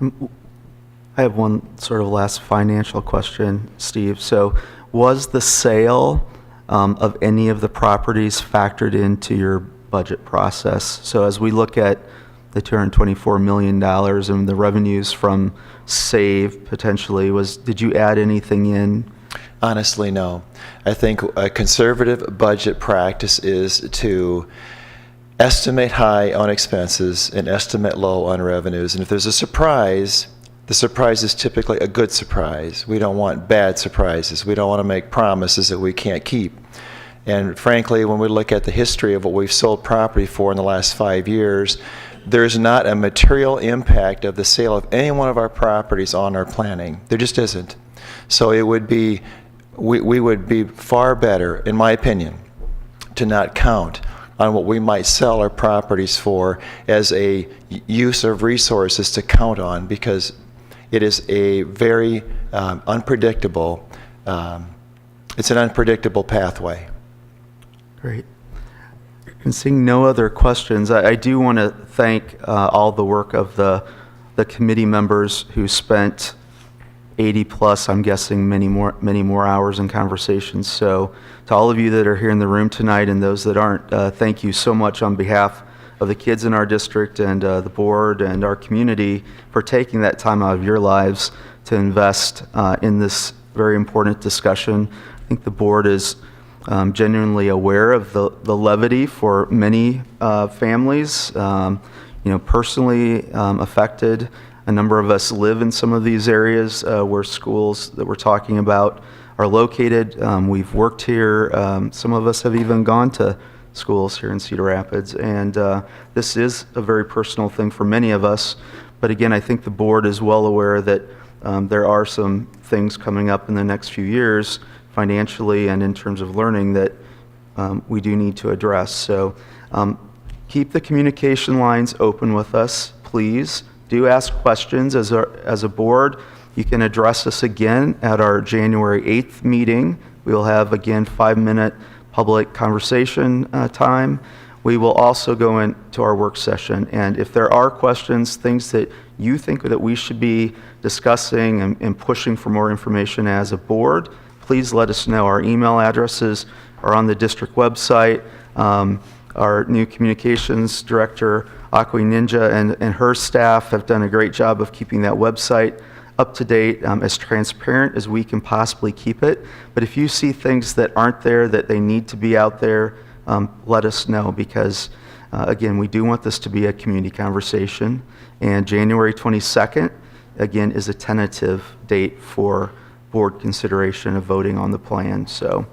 I have one sort of last financial question, Steve. So was the sale of any of the properties factored into your budget process? So as we look at the $224 million and the revenues from SAVE potentially, did you add anything in?
Honestly, no. I think a conservative budget practice is to estimate high on expenses and estimate low on revenues. And if there's a surprise, the surprise is typically a good surprise. We don't want bad surprises. We don't want to make promises that we can't keep. And frankly, when we look at the history of what we've sold property for in the last 5 years, there's not a material impact of the sale of any one of our properties on our planning. There just isn't. So it would be, we would be far better, in my opinion, to not count on what we might sell our properties for as a use of resources to count on, because it is a very unpredictable, it's an unpredictable pathway.
Great. And seeing no other questions, I do want to thank all the work of the committee members who spent 80 plus, I'm guessing, many more hours in conversations. So to all of you that are here in the room tonight and those that aren't, thank you so much on behalf of the kids in our district and the board and our community for taking that time out of your lives to invest in this very important discussion. I think the board is genuinely aware of the levity for many families, personally affected. A number of us live in some of these areas where schools that we're talking about are located. We've worked here. Some of us have even gone to schools here in Cedar Rapids. And this is a very personal thing for many of us. But again, I think the board is well aware that there are some things coming up in the next few years, financially and in terms of learning, that we do need to address. So keep the communication lines open with us, please. Do ask questions as a board. You can address us again at our January 8th meeting. We will have, again, 5-minute public conversation time. We will also go into our work session. And if there are questions, things that you think that we should be discussing and pushing for more information as a board, please let us know. Our email addresses are on the district website. Our new communications director, Akwi Ninja, and her staff have done a great job of keeping that website up to date, as transparent as we can possibly keep it. But if you see things that aren't there, that they need to be out there, let us know, because again, we do want this to be a community conversation. And January 22nd, again, is a tentative date for board consideration of voting on the plan. So